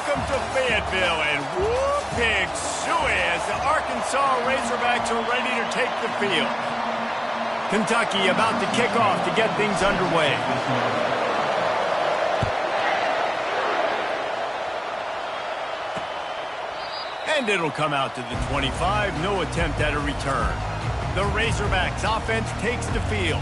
Welcome to Fayetteville, and whoop, pig suey as the Arkansas Razorbacks are ready to take the field. Kentucky about to kick off to get things underway. And it'll come out to the 25, no attempt at a return. The Razorbacks offense takes the field.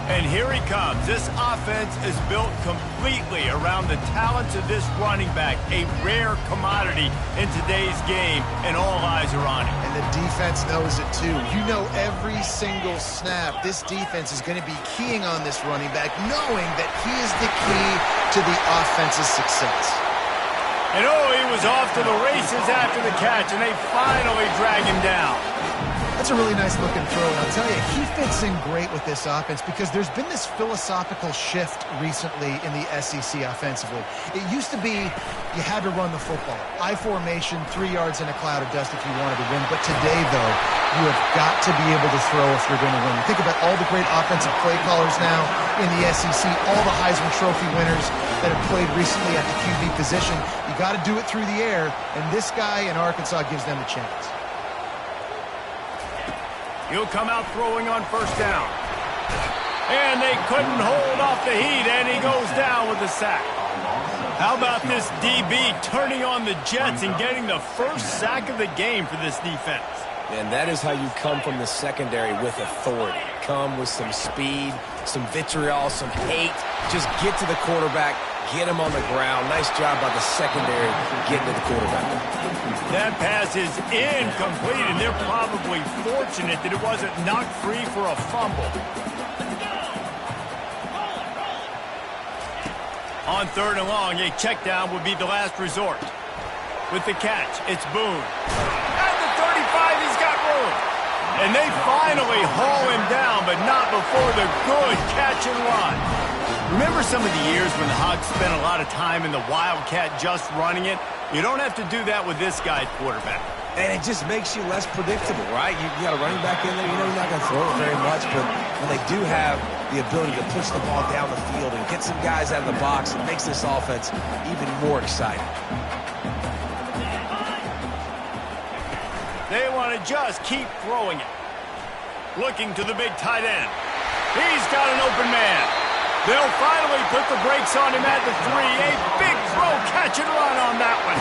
And here he comes. This offense is built completely around the talents of this running back, a rare commodity in today's game, and all eyes are on him. And the defense knows it too. You know every single snap, this defense is going to be keying on this running back, knowing that he is the key to the offense's success. And he was off to the races after the catch, and they finally drag him down. That's a really nice looking throw, and I'll tell you, he fits in great with this offense because there's been this philosophical shift recently in the SEC offensively. It used to be you had to run the football. I formation, 3 yards in a cloud of dust if you wanted to win. But today, though, you have got to be able to throw if you're going to win. You think about all the great offensive play callers now in the SEC, all the Heisman Trophy winners that have played recently at the QB position. You got to do it through the air, and this guy in Arkansas gives them a chance. He'll come out throwing on first down. And they couldn't hold off the heat, and he goes down with a sack. How about this DB turning on the Jets and getting the first sack of the game for this defense? And that is how you come from the secondary with authority. Come with some speed, some vitriol, some hate. Just get to the quarterback, get him on the ground. Nice job by the secondary getting to the quarterback. That pass is incomplete, and they're probably fortunate that it wasn't knocked free for a fumble. On 3rd and long, a check down would be the last resort. With the catch, it's Boone. At the 35, he's got room. And they finally haul him down, but not before the good catch and run. Remember some of the years when the Hogs spent a lot of time in the Wildcat just running it? You don't have to do that with this guy's quarterback. And it just makes you less predictable, right? You got a running back in there, you know you're not going to throw it very much, but when they do have the ability to push the ball down the field and get some guys out of the box, it makes this offense even more exciting. They want to just keep throwing it. Looking to the big tight end. He's got an open man. They'll finally put the brakes on him at the 3. A big throw, catch and run on that one.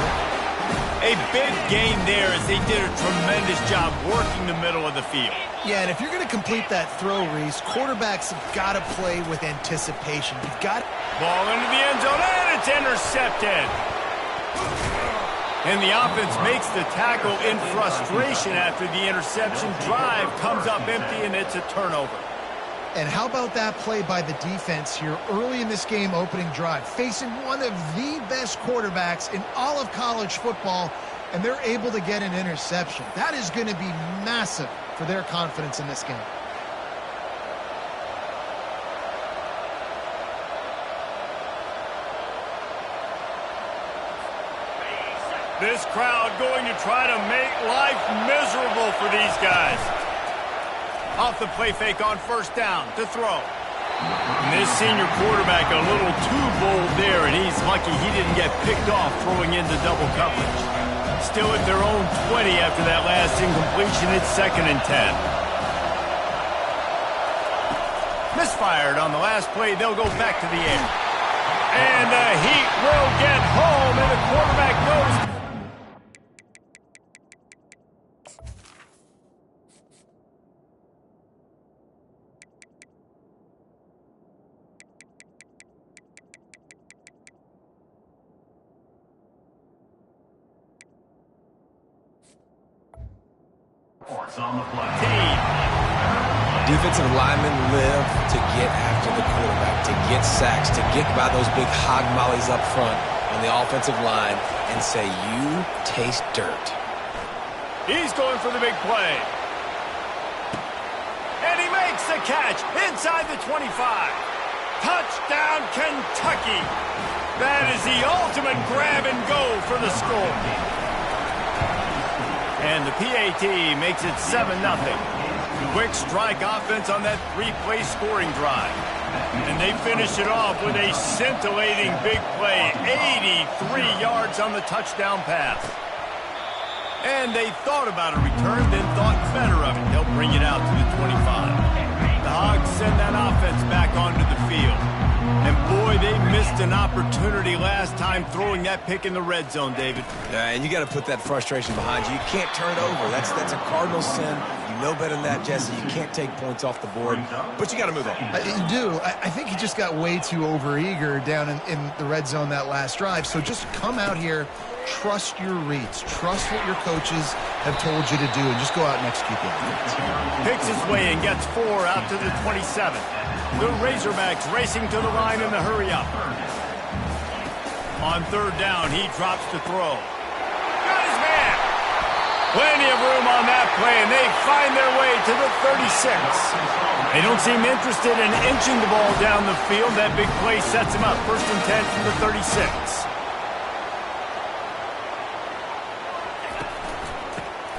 A big gain there as they did a tremendous job working the middle of the field. Yeah, and if you're going to complete that throw, Reese, quarterbacks have got to play with anticipation. You've got ball into the end zone, and it's intercepted. And the offense makes the tackle in frustration after the interception. Drive comes up empty, and it's a turnover. And how about that play by the defense here early in this game opening drive, facing one of the best quarterbacks in all of college football, and they're able to get an interception. That is going to be massive for their confidence in this game. This crowd going to try to make life miserable for these guys. Off the play fake on first down to throw. And this senior quarterback a little too bold there, and he's lucky he didn't get picked off throwing into double coverage. Still at their own 20 after that last incompletion. It's 2nd and 10. Misfired on the last play. They'll go back to the air. And the Heat will get home, and the quarterback goes. On the play. Defensive linemen live to get after the quarterback, to get sacks, to get by those big hog mollies up front on the offensive line and say, you taste dirt. He's going for the big play. And he makes the catch inside the 25. Touchdown, Kentucky. That is the ultimate grab and go for the score. And the PAT makes it 7-0. Quick strike offense on that 3-play scoring drive. And they finish it off with a scintillating big play. 83 yards on the touchdown pass. And they thought about a return, then thought better of it. They'll bring it out to the 25. The Hogs send that offense back onto the field. And boy, they missed an opportunity last time throwing that pick in the red zone, David. Yeah, and you got to put that frustration behind you. You can't turn it over. That's a cardinal sin. You know better than that, Jesse. You can't take points off the board, but you got to move on. You do. I think he just got way too overeager down in the red zone that last drive. So just come out here, trust your reads, trust what your coaches have told you to do, and just go out and execute the offense. Picks his way and gets 4 out to the 27. The Razorbacks racing to the line in the hurry-up. On third down, he drops to throw. Got his man. Plenty of room on that play, and they find their way to the 36. They don't seem interested in inching the ball down the field. That big play sets him up. 1st and 10 from the 36.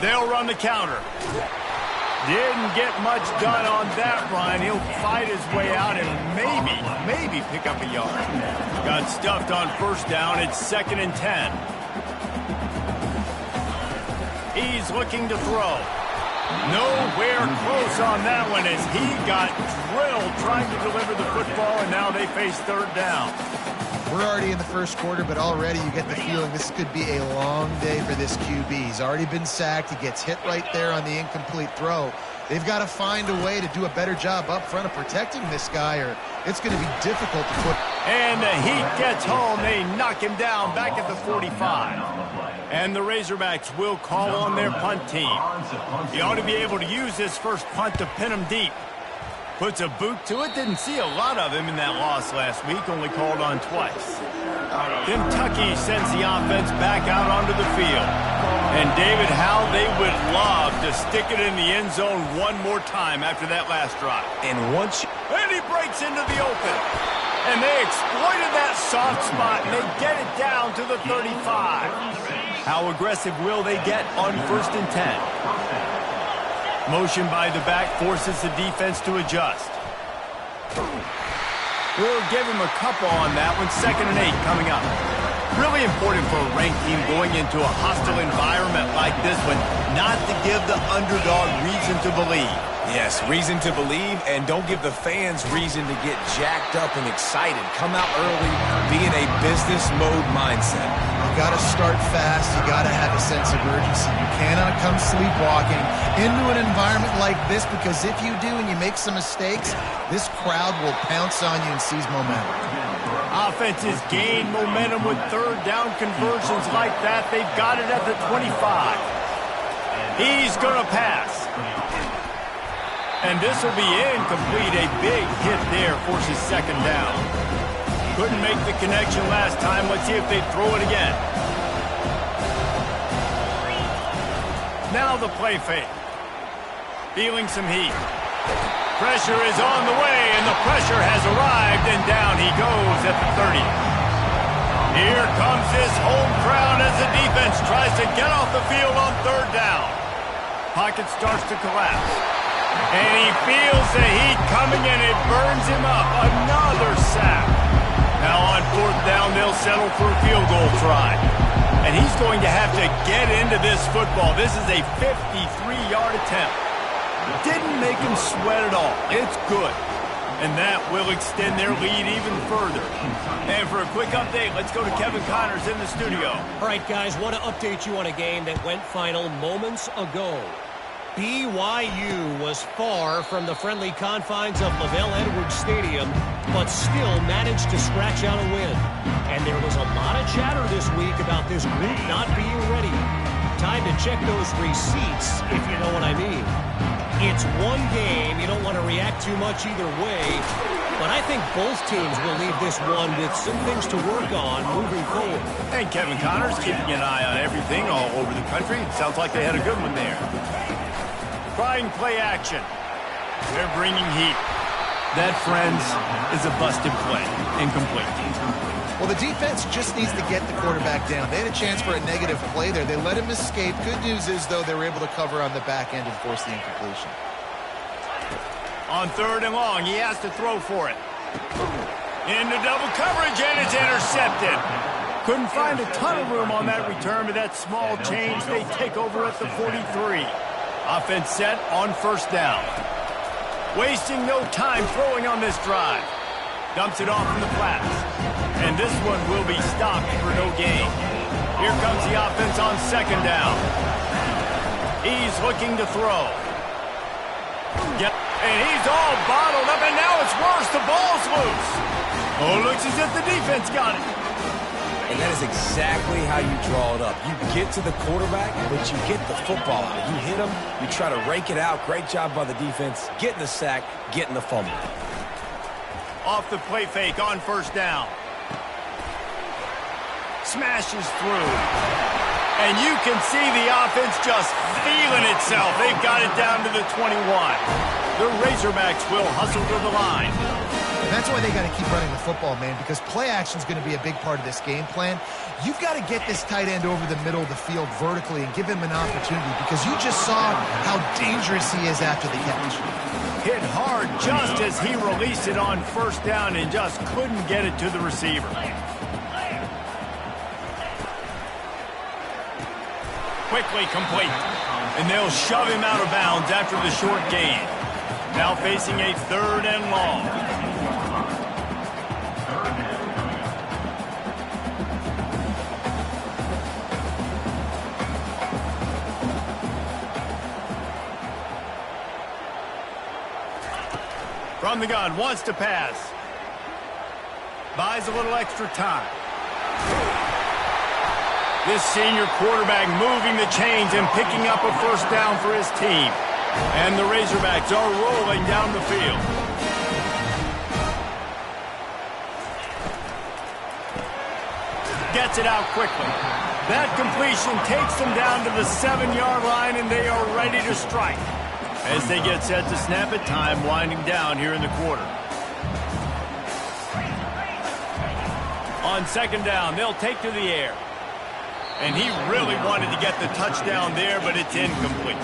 They'll run the counter. Didn't get much done on that run. He'll fight his way out and maybe pick up a yard. Got stuffed on 1st down. It's 2nd and 10. He's looking to throw. Nowhere close on that one as he got drilled trying to deliver the football, and now they face 3rd down. We're already in the 1st quarter, but already you get the feeling this could be a long day for this QB. He's already been sacked. He gets hit right there on the incomplete throw. They've got to find a way to do a better job up front of protecting this guy, or it's going to be difficult to put. And the heat gets home. They knock him down back at the 45. And the Razorbacks will call on their punt team. He ought to be able to use this first punt to pin him deep. Puts a boot to it. Didn't see a lot of him in that loss last week. Only called on twice. Kentucky sends the offense back out onto the field. And David, how they would love to stick it in the end zone one more time after that last drive. And he breaks into the open. And they exploited that soft spot, and they get it down to the 35. How aggressive will they get on 1st and 10? Motion by the back forces the defense to adjust. We'll give him a couple on that one. 2nd and 8 coming up. Really important for a ranked team going into a hostile environment like this one not to give the underdog reason to believe. Yes, reason to believe, and don't give the fans reason to get jacked up and excited. Come out early, be in a business mode mindset. You got to start fast. You got to have a sense of urgency. You cannot come sleepwalking into an environment like this, because if you do and you make some mistakes, this crowd will pounce on you and seize momentum. Offenses gain momentum with 3rd down conversions like that. They've got it at the 25. He's going to pass. And this will be incomplete. A big hit there forces 2nd down. Couldn't make the connection last time. Let's see if they throw it again. Now the play fake. Feeling some heat. Pressure is on the way, and the pressure has arrived, and down he goes at the 30. Here comes this home crowd as the defense tries to get off the field on 3rd down. Pocket starts to collapse. And he feels the heat coming, and it burns him up. Another sack. Now on 4th down, they'll settle for a field goal try. And he's going to have to get into this football. This is a 53-yard attempt. Didn't make him sweat at all. It's good. And that will extend their lead even further. And for a quick update, let's go to Kevin Connors in the studio. All right, guys, want to update you on a game that went final moments ago. BYU was far from the friendly confines of LaVell Edwards Stadium, but still managed to scratch out a win. And there was a lot of chatter this week about this group not being ready. Time to check those receipts, if you know what I mean. It's one game. You don't want to react too much either way. But I think both teams will leave this one with some things to work on moving forward. And Kevin Connors keeping an eye on everything all over the country. Sounds like they had a good one there. Trying play action. They're bringing heat. That, friends, is a busted play. Incomplete. Well, the defense just needs to get the quarterback down. They had a chance for a negative play there. They let him escape. Good news is, though, they were able to cover on the back end and force the incompletion. On 3rd and long, he has to throw for it. Into double coverage, and it's intercepted. Couldn't find a ton of room on that return, but that small change, they take over at the 43. Offense set on first down. Wasting no time throwing on this drive. Dumps it off in the flats. And this one will be stopped for no gain. Here comes the offense on second down. He's looking to throw. Yep, and he's all bottled up, and now it's worse. The ball's loose. Oh, looks as if the defense got it. And that is exactly how you draw it up. You get to the quarterback, but you get the football out. You hit him, you try to rake it out. Great job by the defense. Getting the sack, getting the fumble. Off the play fake on first down. Smashes through. And you can see the offense just feeling itself. They've got it down to the 21. The Razorbacks will hustle to the line. And that's why they got to keep running the football, man, because play action is going to be a big part of this game plan. You've got to get this tight end over the middle of the field vertically and give him an opportunity, because you just saw how dangerous he is after the catch. Hit hard just as he released it on first down and just couldn't get it to the receiver. Quickly complete. And they'll shove him out of bounds after the short gain. Now facing a third and long. From the gun, wants to pass. Buys a little extra time. This senior quarterback moving the chains and picking up a first down for his team. And the Razorbacks are rolling down the field. Gets it out quickly. That completion takes them down to the 7-yard line, and they are ready to strike. As they get set to snap it, time winding down here in the quarter. On second down, they'll take to the air. And he really wanted to get the touchdown there, but it's incomplete.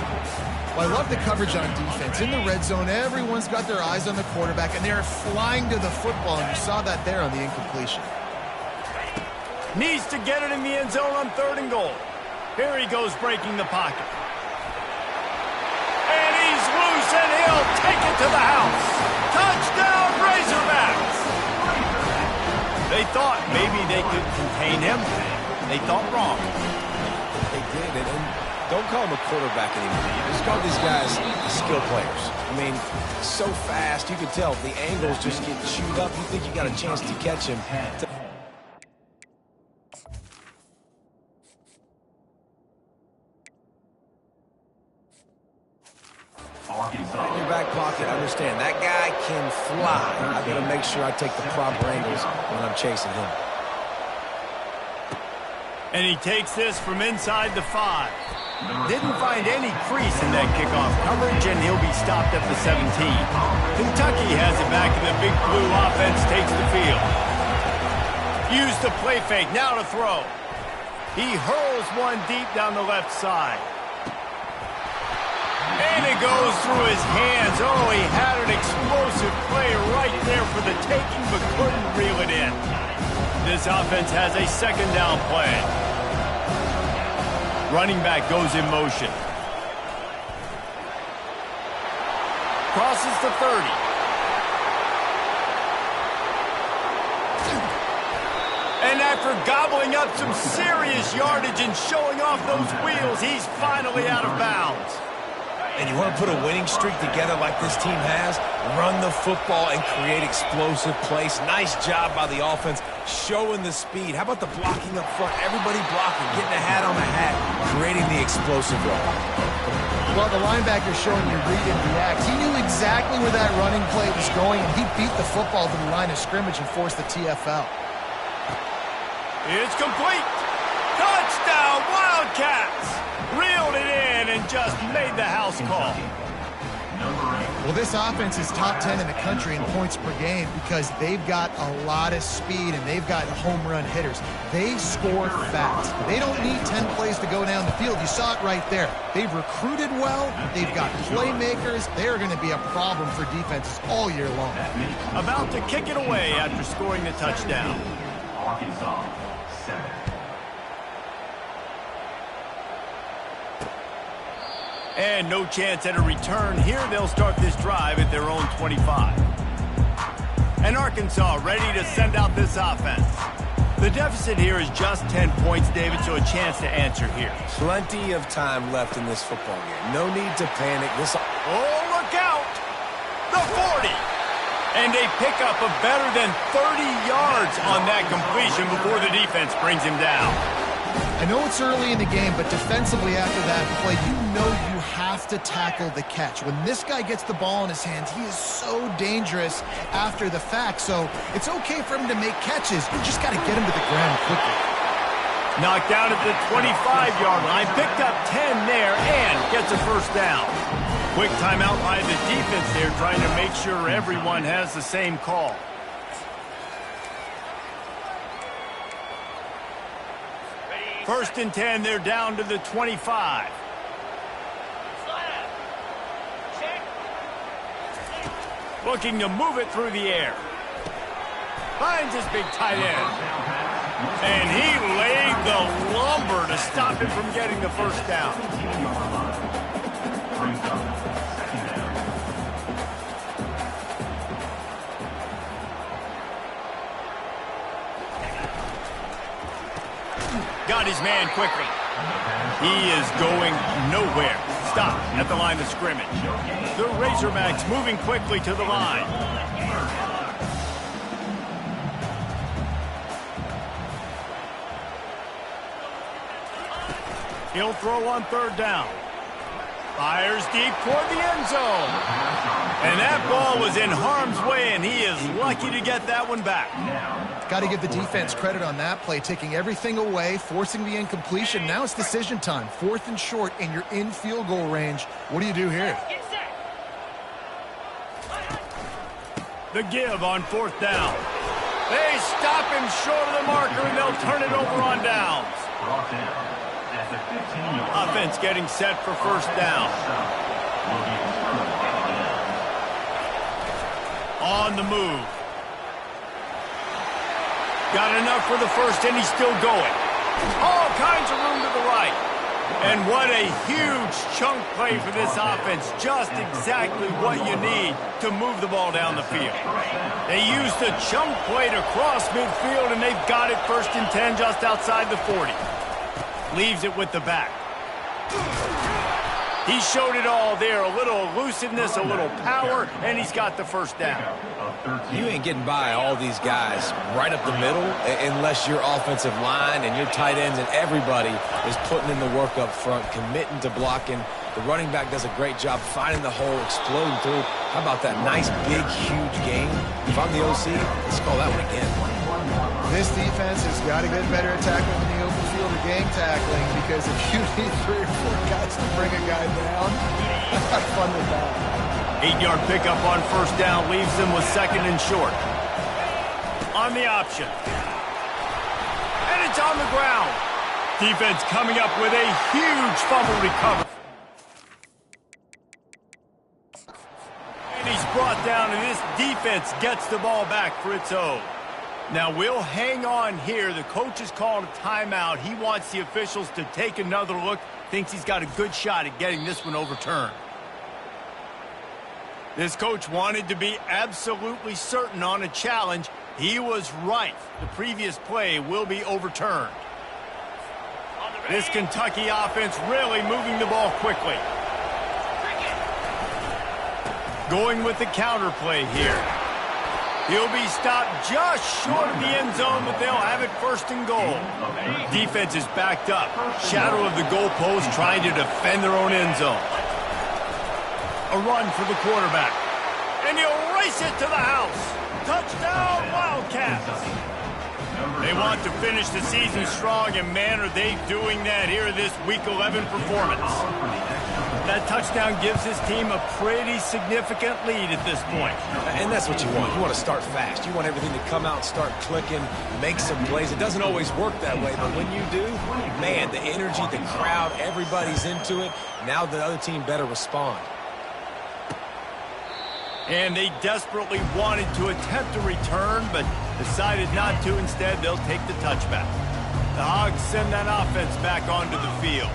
Well, I love the coverage on defense. In the red zone, everyone's got their eyes on the quarterback, and they're flying to the football, and you saw that there on the incompletion. Needs to get it in the end zone on third and goal. Here he goes breaking the pocket. And he's loose, and he'll take it to the house. Touchdown, Razorbacks! They thought maybe they could contain him. They thought wrong. They did, and don't call him a quarterback anymore. Just call these guys skill players. I mean, so fast, you can tell if the angles just get chewed up, you think you got a chance to catch him. In your back pocket, understand, that guy can fly. I've got to make sure I take the proper angles when I'm chasing him. And he takes this from inside the 5. Didn't find any crease in that kickoff coverage, and he'll be stopped at the 17. Kentucky has it back, and the Big Blue offense takes the field. Use the play fake, now to throw. He hurls one deep down the left side. And it goes through his hands. Oh, he had an explosive play right there for the taking, but couldn't reel it in. This offense has a second down play. Running back goes in motion. Crosses the 30. And after gobbling up some serious yardage and showing off those wheels, he's finally out of bounds. And you want to put a winning streak together like this team has? Run the football and create explosive plays. Nice job by the offense, showing the speed. How about the blocking up front? Everybody blocking, getting a hat on the hat, creating the explosive run. Well, the linebacker showing you read and react. He knew exactly where that running play was going, and he beat the football to the line of scrimmage and forced the TFL. It's complete. Touchdown, Wildcats! Reeled it in and just made the house call. Well, this offense is top 10 in the country in points per game because they've got a lot of speed and they've got home run hitters. They score fast. They don't need 10 plays to go down the field. You saw it right there. They've recruited well. They've got playmakers. They're going to be a problem for defenses all year long. About to kick it away after scoring the touchdown. Arkansas, 7. And no chance at a return here. They'll start this drive at their own 25. And Arkansas ready to send out this offense. The deficit here is just 10 points, David, so a chance to answer here. Plenty of time left in this football game. No need to panic. Oh, look out! The 40! And a pickup of better than 30 yards on that completion before the defense brings him down. I know it's early in the game, but defensively after that play, you know you have to tackle the catch. When this guy gets the ball in his hands, he is so dangerous after the fact. So it's okay for him to make catches. You just got to get him to the ground quickly. Knocked down at the 25-yard line. Picked up 10 there and gets a first down. Quick timeout by the defense there, trying to make sure everyone has the same call. First and 10, they're down to the 25. Looking to move it through the air. Finds his big tight end. And he laid the lumber to stop him from getting the first down. Got his man quickly. He is going nowhere. Stop at the line of scrimmage. The Razorbacks moving quickly to the line. He'll throw on third down. Fires deep toward the end zone. And that ball was in harm's way, and he is lucky to get that one back. Got to give the defense credit on that play, taking everything away, forcing the incompletion. Now it's decision time. 4th and short, and you're in field goal range. What do you do here? The give on 4th down. They stop him short of the marker, and they'll turn it over on downs. Offense getting set for first down. On the move. Got enough for the first, and he's still going. All kinds of room to the right. And what a huge chunk play for this offense. Just exactly what you need to move the ball down the field. They used a chunk play to cross midfield, and they've got it 1st and 10 just outside the 40. Leaves it with the back. He showed it all there. A little elusiveness, a little power, and he's got the first down. You ain't getting by all these guys right up the middle unless your offensive line and your tight ends and everybody is putting in the work up front, committing to blocking. The running back does a great job finding the hole, exploding through. How about that nice, big, huge game? If I'm the OC, let's call that one again. This defense has got to get better at tackling in the open field or game tackling, because if you need 3 or 4 guys to bring a guy down, have fun with that. 8-yard pickup on first down leaves them with 2nd and short. On the option. And it's on the ground. Defense coming up with a huge fumble recovery. And he's brought down, and this defense gets the ball back for its own. Now we'll hang on here. The coach has called a timeout. He wants the officials to take another look. Thinks he's got a good shot at getting this one overturned. This coach wanted to be absolutely certain on a challenge. He was right. The previous play will be overturned. This Kentucky offense really moving the ball quickly. Going with the counter play here. He'll be stopped just short of the end zone, but they'll have it 1st and goal. Defense is backed up. Shadow of the goalpost, trying to defend their own end zone. A run for the quarterback. And he'll race it to the house. Touchdown, Wildcats. They want to finish the season strong, and man, are they doing that here in this Week 11 performance. That touchdown gives his team a pretty significant lead at this point. And that's what you want. You want to start fast. You want everything to come out, start clicking, make some plays. It doesn't always work that way, but when you do, man, the energy, the crowd, everybody's into it. Now the other team better respond. And they desperately wanted to attempt a return, but decided not to. Instead, they'll take the touchback. The Hogs send that offense back onto the field.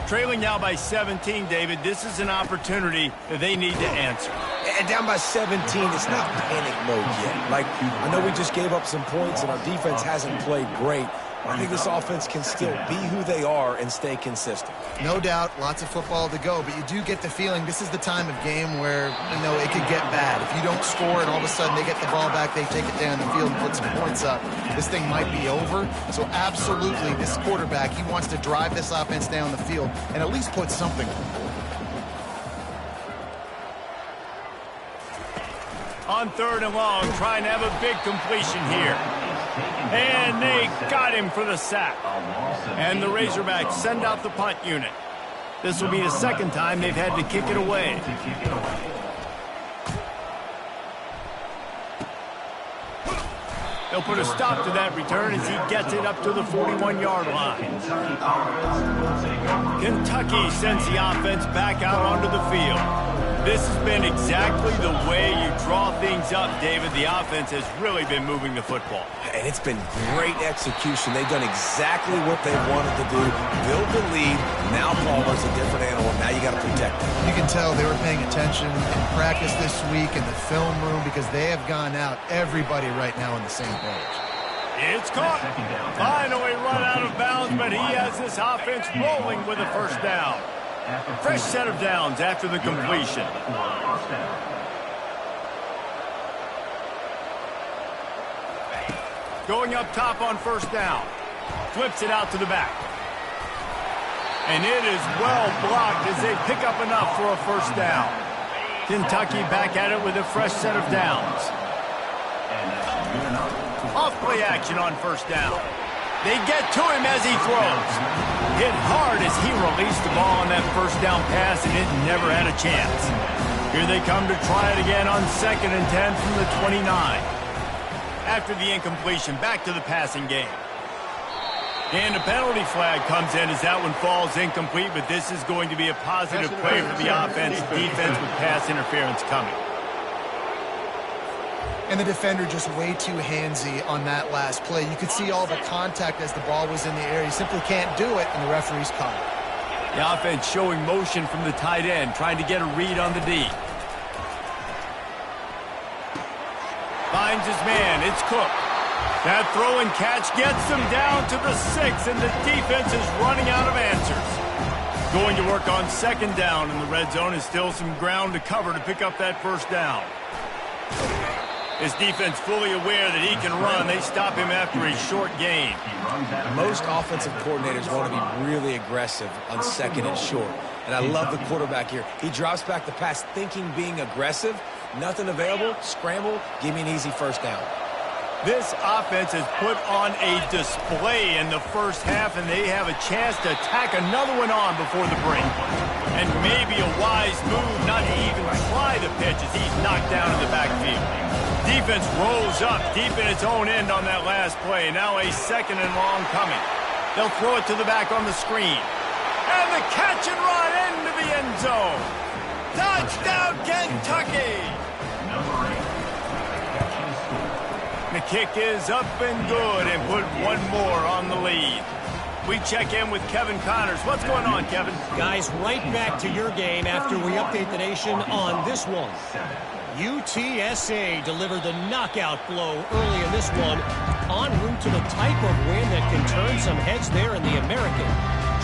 Trailing now by 17, David, this is an opportunity that they need to answer. And down by 17, it's not panic mode yet. Like, I know we just gave up some points and our defense hasn't played great. I think this offense can still be who they are and stay consistent. No doubt, lots of football to go, but you do get the feeling this is the time of game where, you know, it could get bad. If you don't score and all of a sudden they get the ball back, they take it down the field and put some points up, this thing might be over. So absolutely, this quarterback, he wants to drive this offense down the field and at least put something on. On 3rd and long, trying to have a big completion here. And they got him for the sack. And the Razorbacks send out the punt unit. This will be the second time they've had to kick it away. They'll put a stop to that return as he gets it up to the 41-yard line. Kentucky sends the offense back out onto the field. This has been exactly the way you draw things up, David. The offense has really been moving the football. And it's been great execution. They've done exactly what they wanted to do. Build the lead. Now Palmer's a different animal. Now you got to protect them. You can tell they were paying attention in practice this week in the film room because they have gone out, everybody right now on the same page. It's caught. Finally run out of bounds, but he has this offense rolling with a first down. Fresh set of downs after the completion. Going up top on first down. Flips it out to the back. And it is well blocked as they pick up enough for a first down. Kentucky back at it with a fresh set of downs. Off play action on first down. They get to him as he throws. Hit hard as he released the ball on that first down pass, and it never had a chance. Here they come to try it again on 2nd and 10 from the 29. After the incompletion, back to the passing game. And a penalty flag comes in as that one falls incomplete, but this is going to be a positive play for the offense. Defense with pass interference coming. And the defender just way too handsy on that last play. You could see all the contact as the ball was in the air. He simply can't do it, and the referee's caught it. The offense showing motion from the tight end, trying to get a read on the D. Finds his man. It's Cook. That throw and catch gets them down to the 6, and the defense is running out of answers. Going to work on 2nd down, and the red zone is still some ground to cover to pick up that first down. His defense fully aware that he can run. They stop him after a short gain. Most offensive coordinators want to be really aggressive on 2nd and short. And I love the quarterback here. He drops back the pass thinking being aggressive. Nothing available. Scramble. Give me an easy first down. This offense has put on a display in the first half, and they have a chance to tack another one on before the break. And maybe a wise move not to even try the pitch as he's knocked down in the backfield. Defense rolls up deep in its own end on that last play. Now a 2nd and long coming. They'll throw it to the back on the screen. And the catch and run into the end zone. Touchdown, Kentucky! The kick is up and good and put one more on the lead. We check in with Kevin Connors. What's going on, Kevin? Guys, right back to your game after we update the nation on this one. UTSA delivered the knockout blow early in this one, en route to the type of win that can turn some heads there in the American.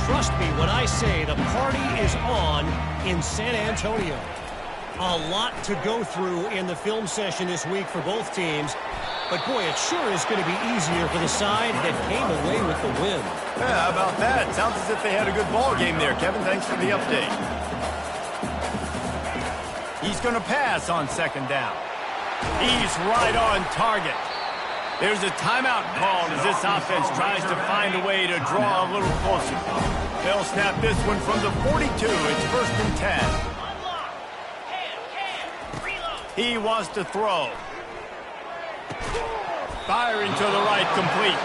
Trust me when I say the party is on in San Antonio. A lot to go through in the film session this week for both teams, but boy, it sure is going to be easier for the side that came away with the win. Yeah, how about that? Sounds as if they had a good ball game there, Kevin. Thanks for the update. He's going to pass on 2nd down. He's right on target. There's a timeout called as this offense tries to find a way to draw a little closer. They'll snap this one from the 42. It's 1st and 10. He wants to throw. Firing to the right, complete.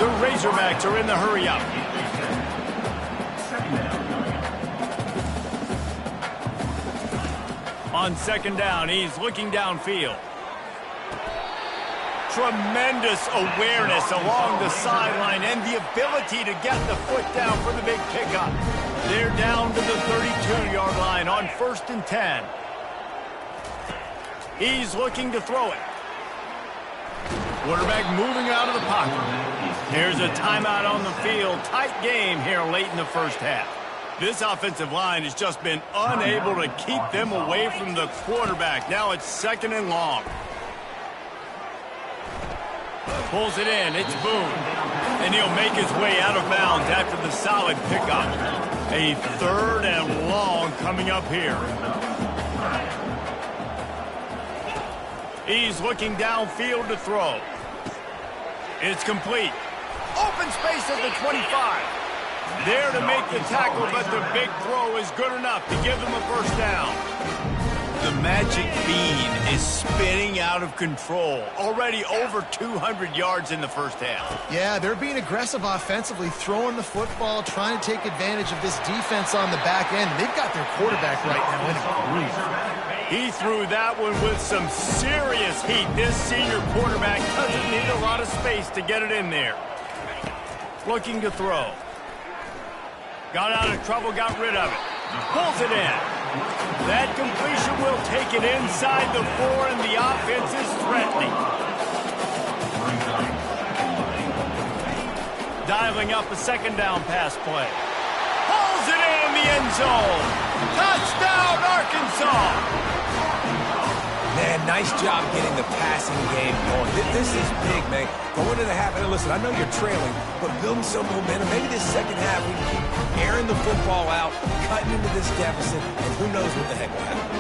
The Razorbacks are in the hurry-up. On 2nd down, he's looking downfield. Tremendous awareness along the sideline and the ability to get the foot down for the big pickup. They're down to the 32-yard line on 1st and 10. He's looking to throw it. Quarterback moving out of the pocket. Here's a timeout on the field. Tight game here late in the first half. This offensive line has just been unable to keep them away from the quarterback. Now it's 2nd and long. Pulls it in. It's Boone. And he'll make his way out of bounds after the solid pickup. A 3rd and long coming up here. He's looking downfield to throw. It's complete. Open space at the 25. There to make the tackle, but the big throw is good enough to give them a 1st down. The magic bean is spinning out of control. Already over 200 yards in the first half. Yeah, they're being aggressive offensively, throwing the football, trying to take advantage of this defense on the back end. They've got their quarterback right now in a groove. He threw that one with some serious heat. This senior quarterback doesn't need a lot of space to get it in there. Looking to throw. Got out of trouble, got rid of it. Pulls it in. That completion will take it inside the 4, and the offense is threatening. Dialing up a 2nd down pass play. Pulls it in the end zone. Touchdown, Arkansas. Man, nice job getting the passing game going. This is big, man. Going into the half, and listen, I know you're trailing, but building some momentum. Maybe this second half we can keep airing the football out, cutting into this deficit, and who knows what the heck will happen.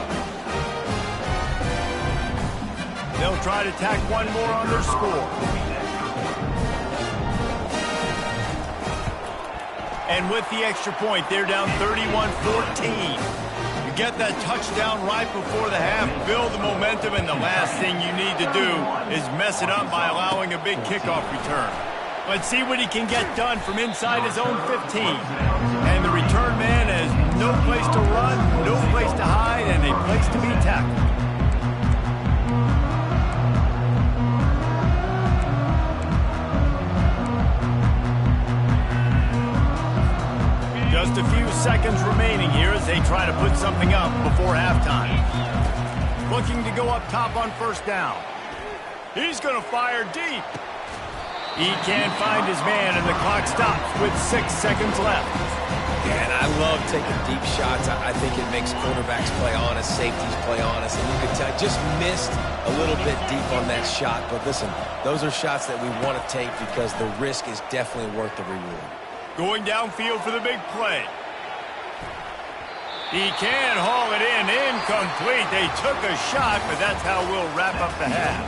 They'll try to tack one more on their score. And with the extra point, they're down 31-14. Get that touchdown right before the half, build the momentum, and the last thing you need to do is mess it up by allowing a big kickoff return. Let's see what he can get done from inside his own 15. And the return man has no place to run, no place to hide, and a place to be tackled. Just a few seconds remaining here as they try to put something up before halftime. Looking to go up top on 1st down. He's going to fire deep. He can't find his man, and the clock stops with 6 seconds left. Yeah, and I love taking deep shots. I think it makes quarterbacks play honest, safeties play honest, and you can tell just missed a little bit deep on that shot. But listen, those are shots that we want to take because the risk is definitely worth the reward. Going downfield for the big play. He can haul it in. Incomplete. They took a shot, but that's how we'll wrap up the half.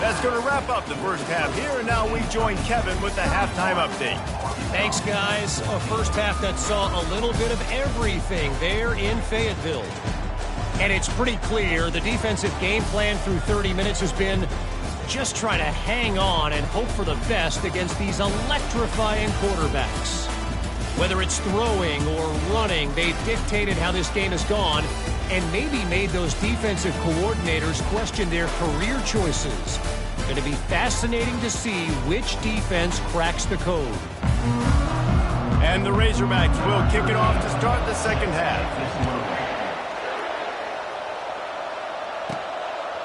That's going to wrap up the first half here, and now we join Kevin with the halftime update. Thanks, guys. A first half that saw a little bit of everything there in Fayetteville. And it's pretty clear the defensive game plan through 30 minutes has been just try to hang on and hope for the best against these electrifying quarterbacks. Whether it's throwing or running, they've dictated how this game has gone and maybe made those defensive coordinators question their career choices. Going to be fascinating to see which defense cracks the code. And the Razorbacks will kick it off to start the second half.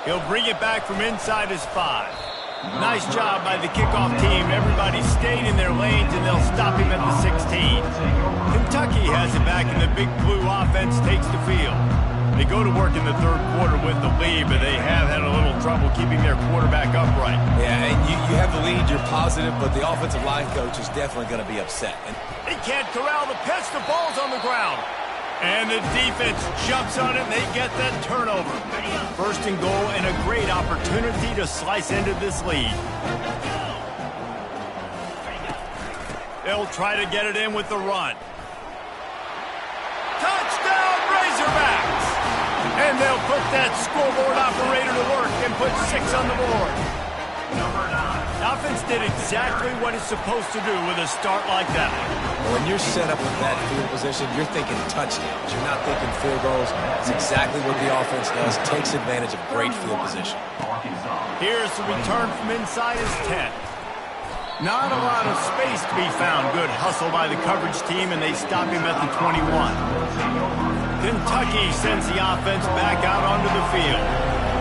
He'll bring it back from inside his 5. Nice job by the kickoff team. Everybody stayed in their lanes, and they'll stop him at the 16. Kentucky has it back, and the Big Blue offense takes the field. They go to work in the 3rd quarter with the lead, but they have had a little trouble keeping their quarterback upright. Yeah, and you have the lead, you're positive, but the offensive line coach is definitely going to be upset. And he can't corral the pitch. The ball's on the ground. And the defense jumps on it, and they get that turnover. First and goal, and a great opportunity to slice into this lead. They'll try to get it in with the run. Touchdown, Razorbacks! And they'll put that scoreboard operator to work and put 6 on the board. The offense did exactly what it's supposed to do with a start like that. When you're set up with that field position, you're thinking touchdowns. You're not thinking field goals. It's exactly what the offense does. Takes advantage of great field position. Here's the return from inside his 10. Not a lot of space to be found. Good hustle by the coverage team, and they stop him at the 21. Kentucky sends the offense back out onto the field.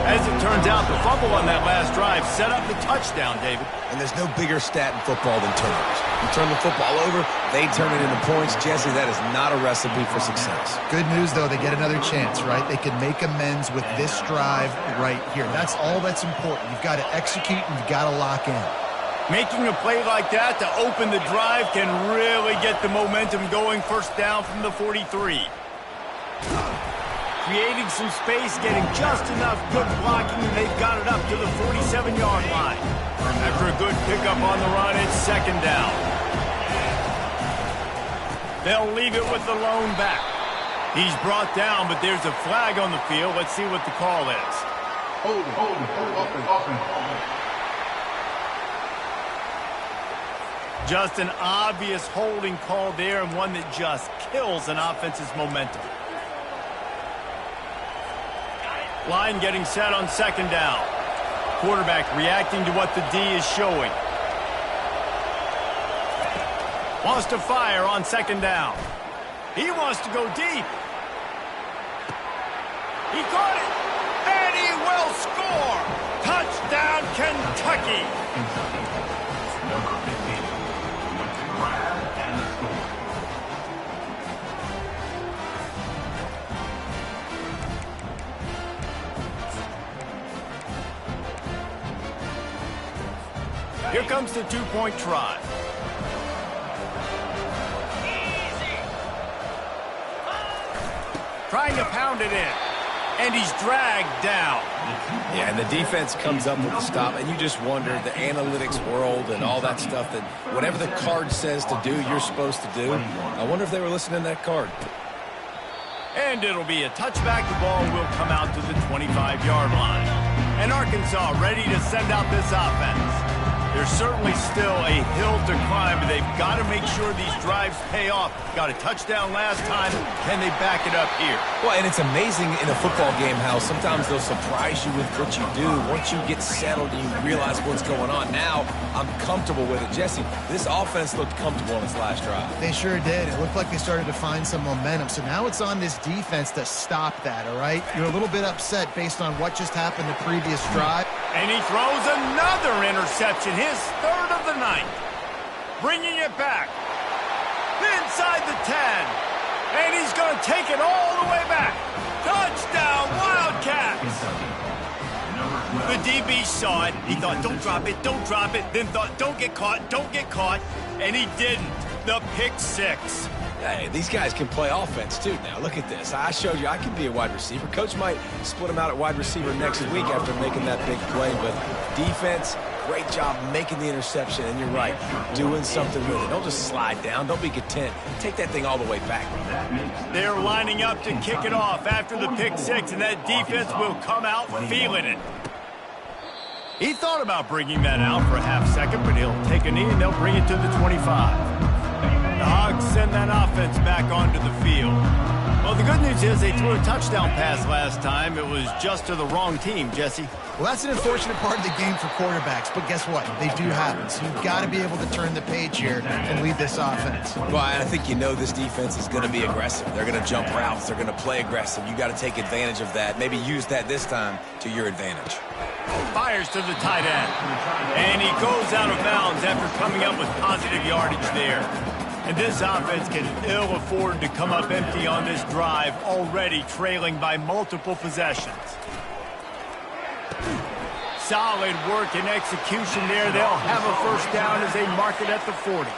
As it turns out, the fumble on that last drive set up the touchdown, David. And there's no bigger stat in football than turnovers. You turn the football over, they turn it into points. Jesse, that is not a recipe for success. Good news, though, they get another chance, right? They can make amends with this drive right here. That's all that's important. You've got to execute and you've got to lock in. Making a play like that to open the drive can really get the momentum going. First down from the 43. Creating some space, getting just enough good blocking, and they've got it up to the 47-yard line. After a good pickup on the run, it's second down. They'll leave it with the lone back. He's brought down, but there's a flag on the field. Let's see what the call is. Just an obvious holding call there, and one that just kills an offense's momentum. Line getting set on second down. Quarterback reacting to what the D is showing. Wants to fire on second down. He wants to go deep. He caught it, and he will score. Touchdown, Kentucky. Number 15 with the grab and the score. Here comes the two-point try. Trying to pound it in. And he's dragged down. Yeah, and the defense comes up with the stop, and you just wonder, the analytics world and all that stuff, that whatever the card says to do, you're supposed to do. I wonder if they were listening to that card. And it'll be a touchback. The ball will come out to the 25-yard line. And Arkansas ready to send out this offense. There's certainly still a hill to climb, but they've got to make sure these drives pay off. Got a touchdown last time. Can they back it up here? Well, and it's amazing in a football game how sometimes they'll surprise you with what you do. Once you get settled and you realize what's going on, now I'm comfortable with it. Jesse, this offense looked comfortable on its last drive. They sure did. It looked like they started to find some momentum. So now it's on this defense to stop that, all right? You're a little bit upset based on what just happened the previous drive. And he throws another interception, his third of the night. Bringing it back. Inside the 10. And he's going to take it all the way back. Touchdown, Wildcats. The DB saw it. He thought, don't drop it, don't drop it. Then thought, don't get caught, don't get caught. And he didn't. The pick six. Hey, these guys can play offense, too. Now, look at this. I showed you I can be a wide receiver. Coach might split him out at wide receiver next week after making that big play. But defense, great job making the interception. And you're right, doing something with it. Don't just slide down. Don't be content. Take that thing all the way back. They're lining up to kick it off after the pick six, and that defense will come out feeling it. He thought about bringing that out for a half second, but he'll take a knee, and they'll bring it to the 25. The Hogs send that offense back onto the field. Well, the good news is they threw a touchdown pass last time. It was just to the wrong team, Jesse. Well, that's an unfortunate part of the game for quarterbacks, but guess what? They do happen. So you've got to be able to turn the page here and lead this offense. Well, I think you know this defense is going to be aggressive. They're going to jump routes. They're going to play aggressive. You got to take advantage of that. Maybe use that this time to your advantage. Fires to the tight end. And he goes out of bounds after coming up with positive yardage there. And this offense can ill afford to come up empty on this drive, already trailing by multiple possessions. Solid work and execution there. They'll have a first down as they mark it at the 40.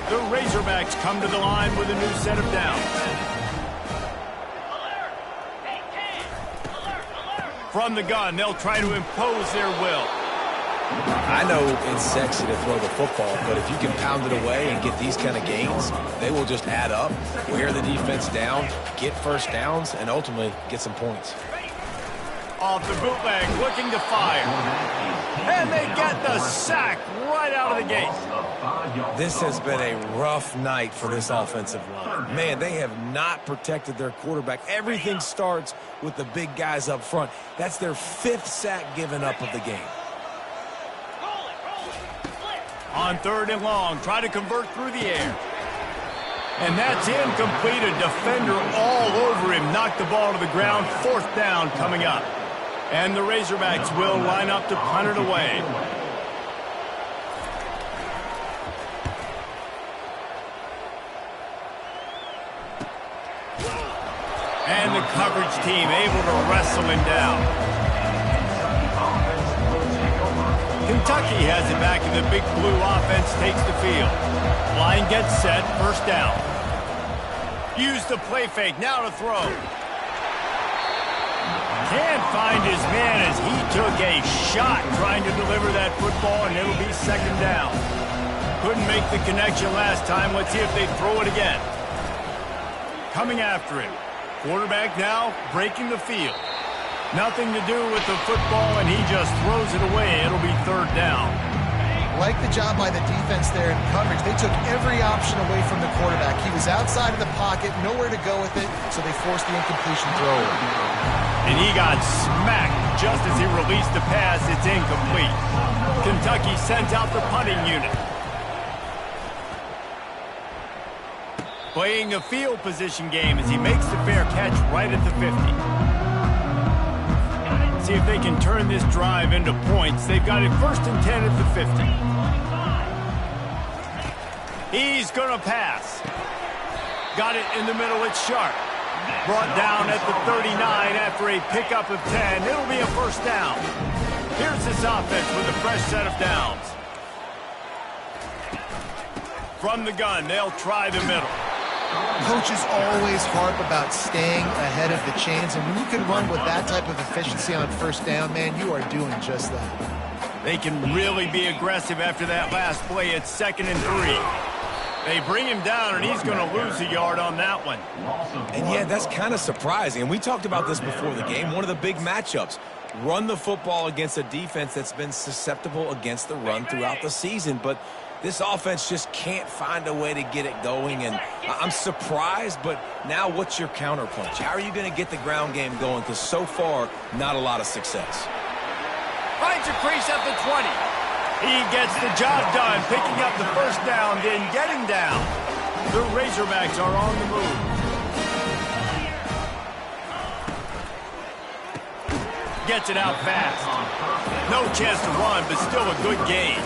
The Razorbacks come to the line with a new set of downs. From the gun, they'll try to impose their will. I know it's sexy to throw the football, but if you can pound it away and get these kind of gains, they will just add up, wear the defense down, get first downs, and ultimately get some points. Off the bootleg, looking to fire. And they get the sack right out of the gate. This has been a rough night for this offensive line. Man, they have not protected their quarterback. Everything starts with the big guys up front. That's their 5th sack given up of the game. On 3rd and long, try to convert through the air. And that's incomplete. A defender all over him. Knocked the ball to the ground. 4th down coming up. And the Razorbacks will line up to punt it away. And the coverage team able to wrestle him down. Kentucky has it back, and the Big Blue offense takes the field. Line gets set, 1st down. Use the play fake, now to throw. Can't find his man as he took a shot trying to deliver that football, and it'll be 2nd down. Couldn't make the connection last time. Let's see if they throw it again. Coming after him. Quarterback now breaking the field. Nothing to do with the football, and he just throws it away. It'll be 3rd down. Like the job by the defense there in coverage. They took every option away from the quarterback. He was outside of the pocket, nowhere to go with it, so they forced the incompletion throw. And he got smacked just as he released the pass. It's incomplete. Kentucky sends out the punting unit. Playing a field position game as he makes the fair catch right at the 50. See if they can turn this drive into points. They've got it 1st and 10 at the 50. He's going to pass. Got it in the middle. It's sharp. Brought down at the 39 after a pickup of 10. It'll be a 1st down. Here's this offense with a fresh set of downs. From the gun, they'll try the middle. Coaches always harp about staying ahead of the chains, and when you can run with that type of efficiency on 1st down, man, you are doing just that. They can really be aggressive after that last play. It's 2nd and 3. They bring him down, and he's going to lose a yard on that one. And yeah, that's kind of surprising. And we talked about this before the game. One of the big matchups. Run the football against a defense that's been susceptible against the run throughout the season. But this offense just can't find a way to get it going. And I'm surprised, but now what's your counterpunch? How are you going to get the ground game going? Because so far, not a lot of success. Finds a crease at the 20. He gets the job done, picking up the 1st down, then getting down. The Razorbacks are on the move. Gets it out fast. No chance to run, but still a good gain.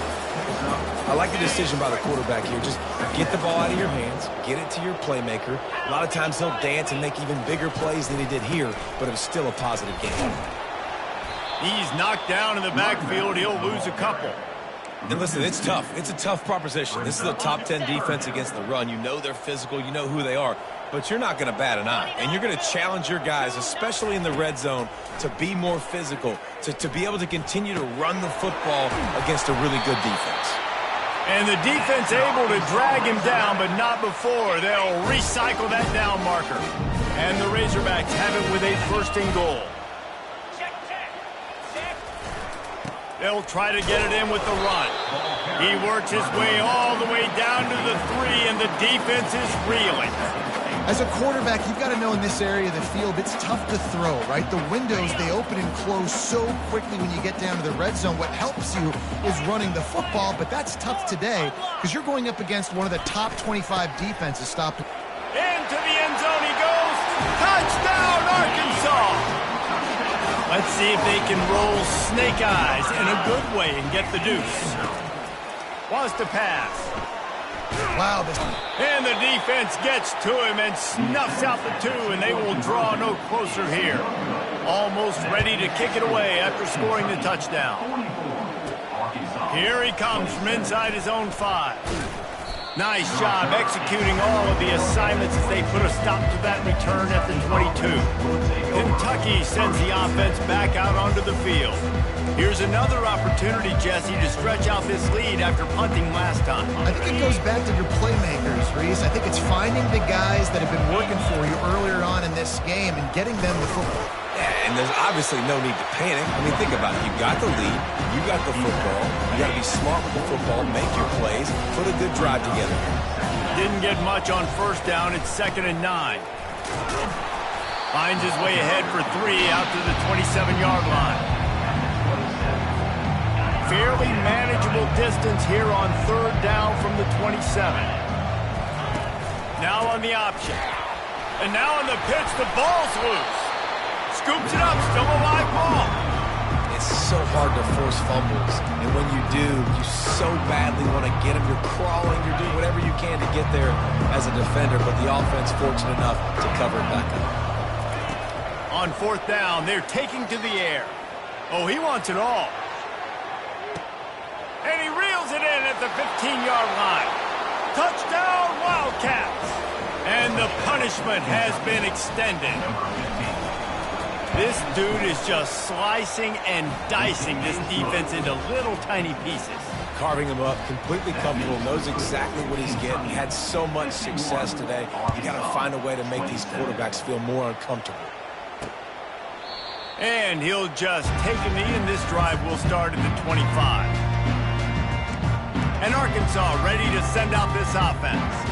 I like the decision by the quarterback here. Just get the ball out of your hands, get it to your playmaker. A lot of times he'll dance and make even bigger plays than he did here, but it was still a positive game. He's knocked down in the backfield. He'll lose a couple. And listen, it's tough. It's a tough proposition. This is a top 10 defense against the run. You know they're physical. You know who they are. But you're not going to bat an eye. And you're going to challenge your guys, especially in the red zone, to be more physical, to be able to continue to run the football against a really good defense. And the defense able to drag him down, but not before. They'll recycle that down marker. And the Razorbacks have it with a 1st and goal. They'll try to get it in with the run. He works his way all the way down to the 3, and the defense is reeling. As a quarterback, you've got to know in this area of the field, it's tough to throw, right? The windows, they open and close so quickly when you get down to the red zone. What helps you is running the football, but that's tough today because you're going up against one of the top 25 defenses. Stop. Into the end zone he goes. Touchdown, Arkansas! Let's see if they can roll snake eyes in a good way and get the deuce. Wants to pass. Wow. And the defense gets to him and snuffs out the 2, and they will draw no closer here. Almost ready to kick it away after scoring the touchdown. Here he comes from inside his own 5. Nice job executing all of the assignments as they put a stop to that return at the 22. Kentucky sends the offense back out onto the field. Here's another opportunity, Jesse, to stretch out this lead after punting last time. I think it goes back to your playmakers, Reese. I think it's finding the guys that have been working for you earlier on in this game and getting them the football. Yeah, and there's obviously no need to panic. I mean, think about it. You got the lead. You got the football. You got to be smart with the football, make your plays, put a good drive together. Didn't get much on first down. It's 2nd and 9. Finds his way ahead for 3 out to the 27-yard line. Fairly manageable distance here on 3rd down from the 27. Now on the option. And now on the pitch, the ball's loose. Scoops it up, still a live ball. It's so hard to force fumbles, and when you do, you so badly want to get them. You're crawling, you're doing whatever you can to get there as a defender, but the offense fortunate enough to cover it back up. On 4th down, they're taking to the air. Oh, he wants it all. And he reels it in at the 15-yard line. Touchdown, Wildcats. And the punishment has been extended. This dude is just slicing and dicing this defense into little tiny pieces. Carving him up, completely comfortable, knows exactly what he's getting. He had so much success today. You got to find a way to make these quarterbacks feel more uncomfortable. And he'll just take a knee, and this drive will start at the 25. And Arkansas ready to send out this offense.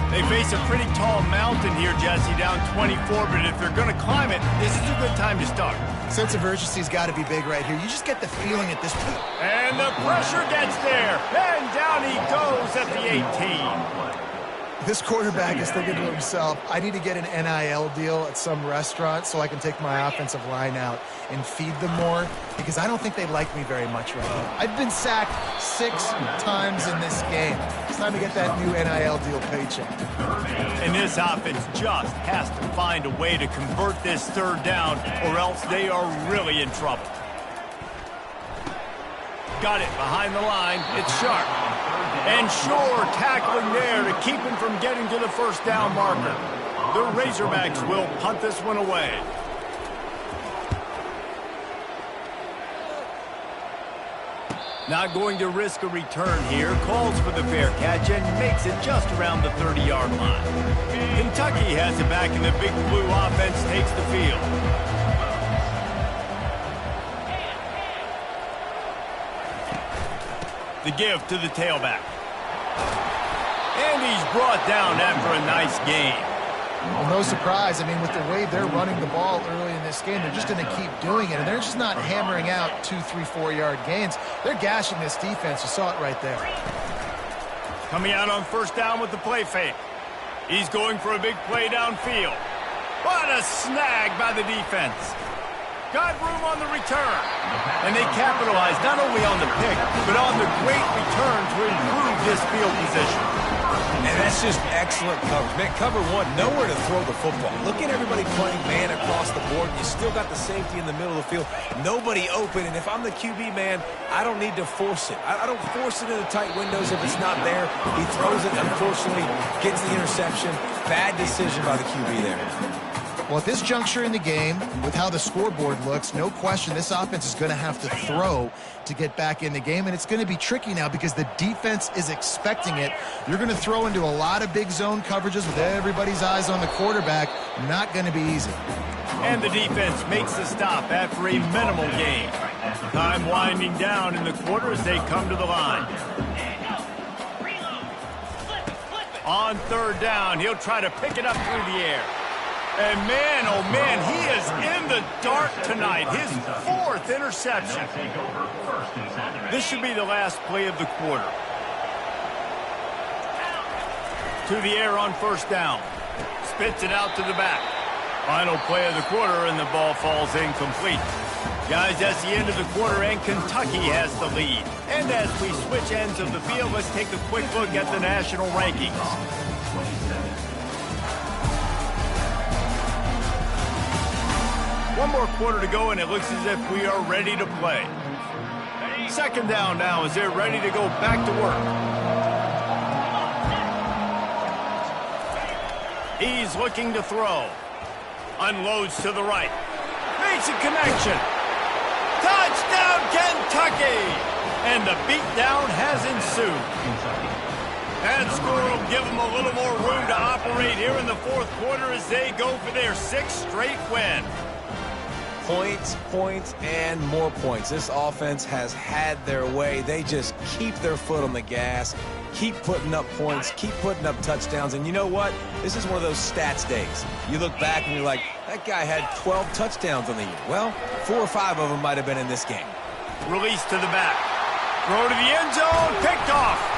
They face a pretty tall mountain here, Jesse, down 24, but if they're going to climb it, this is a good time to start. Sense of urgency's got to be big right here. You just get the feeling at this point. And the pressure gets there, and down he goes at the 18. This quarterback is thinking to himself, I need to get an NIL deal at some restaurant so I can take my offensive line out and feed them more, because I don't think they like me very much right now. I've been sacked 6 times in this game. It's time to get that new NIL deal paycheck. And this offense just has to find a way to convert this 3rd down, or else they are really in trouble. Got it behind the line. It's Sharp. And Shore tackling there to keep him from getting to the 1st down marker. The Razorbacks will punt this one away. Not going to risk a return here. Calls for the fair catch and makes it just around the 30-yard line. Kentucky has it back, and the Big Blue offense takes the field. The give to the tailback. And he's brought down after a nice game. Well, no surprise. I mean, with the way they're running the ball early in this game, they're just going to keep doing it. And they're just not hammering out 2, 3, 4-yard gains. They're gashing this defense. You saw it right there. Coming out on 1st down with the play fake. He's going for a big play downfield. What a snag by the defense. Got room on the return. And they capitalized not only on the pick, but on the great return to improve this field position. And that's just excellent coverage. Man, cover 1, nowhere to throw the football. Look at everybody playing man across the board. You still got the safety in the middle of the field. Nobody open. And if I'm the QB, man, I don't need to force it. I don't force it into tight windows if it's not there. He throws it, unfortunately, gets the interception. Bad decision by the QB there. Well, at this juncture in the game, with how the scoreboard looks, no question this offense is going to have to throw to get back in the game, and it's going to be tricky now because the defense is expecting it. You're going to throw into a lot of big zone coverages with everybody's eyes on the quarterback. Not going to be easy. And the defense makes the stop after a minimal gain. Time winding down in the quarter as they come to the line. On 3rd down, he'll try to pick it up through the air. And man, oh man, he is in the dark tonight. His 4th interception. This should be the last play of the quarter. To the air on 1st down. Spits it out to the back. Final play of the quarter, and the ball falls incomplete. Guys, that's the end of the quarter, and Kentucky has the lead. And as we switch ends of the field, let's take a quick look at the national rankings. One more quarter to go, and it looks as if we are ready to play. 2nd down now as they're ready to go back to work. He's looking to throw. Unloads to the right. Makes a connection. Touchdown, Kentucky! And the beatdown has ensued. That score will give them a little more room to operate here in the fourth quarter as they go for their 6th straight win. Points, points, and more points. This offense has had their way. They just keep their foot on the gas, keep putting up points, keep putting up touchdowns. And you know what? This is one of those stats days. You look back and you're like, that guy had 12 touchdowns on the year. Well, 4 or 5 of them might have been in this game. Release to the back. Throw to the end zone. Picked off.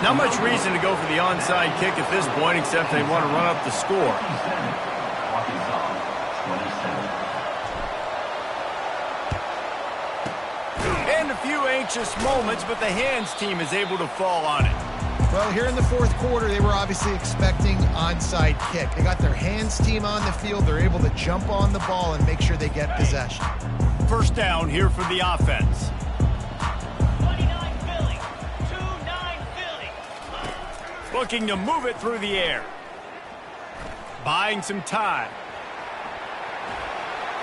Not much reason to go for the onside kick at this point, except they want to run up the score. And a few anxious moments, but the hands team is able to fall on it. Well, here in the fourth quarter, they were obviously expecting onside kick. They got their hands team on the field. They're able to jump on the ball and make sure they get possession. First down here for the offense. Looking to move it through the air. Buying some time.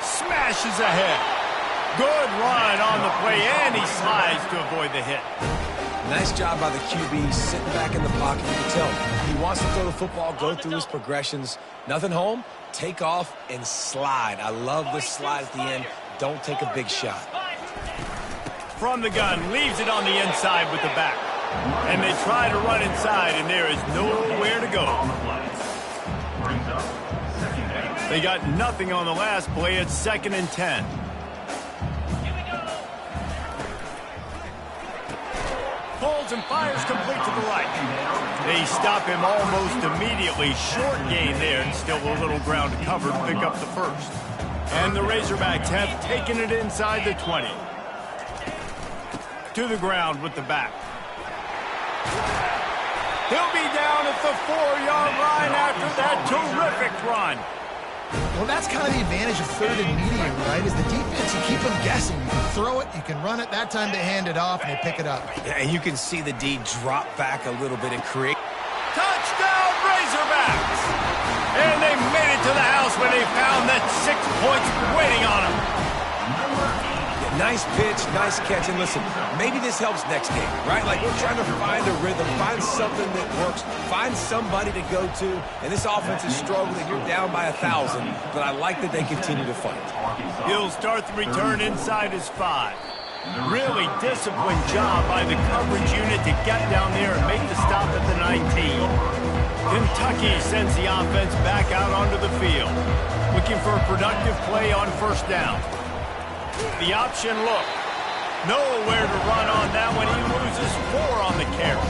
Smashes ahead. Good run on the play, and he slides to avoid the hit. Nice job by the QB sitting back in the pocket. You can tell he wants to throw the football, go through his progressions. Nothing home, take off, and slide. I love the slide at the end. Don't take a big shot. From the gun, leaves it on the inside with the back. And they try to run inside, and there is nowhere to go. They got nothing on the last play. It's 2nd and 10. Pulls and fires complete to the right. They stop him almost immediately. Short gain there, and still a little ground to cover to pick up the first. And the Razorbacks have taken it inside the 20. To the ground with the back. He'll be down at the 4-yard line after that terrific run. Well, that's kind of the advantage of 3rd and medium, right? Is the defense, you keep them guessing. You can throw it, you can run it. That time they hand it off and they pick it up. Yeah, and you can see the D drop back a little bit and create. Touchdown, Razorbacks! And they made it to the house when they found that 6 points waiting on them. Nice pitch, nice catch, and listen, maybe this helps next game, right? Like we're trying to find a rhythm, find something that works, find somebody to go to, and this offense is struggling. You're down by 1,000, but I like that they continue to fight. He'll start the return inside his 5. Really disciplined job by the coverage unit to get down there and make the stop at the 19. Kentucky sends the offense back out onto the field, looking for a productive play on first down. The option look. Nowhere to run on that one. He loses 4 on the carry.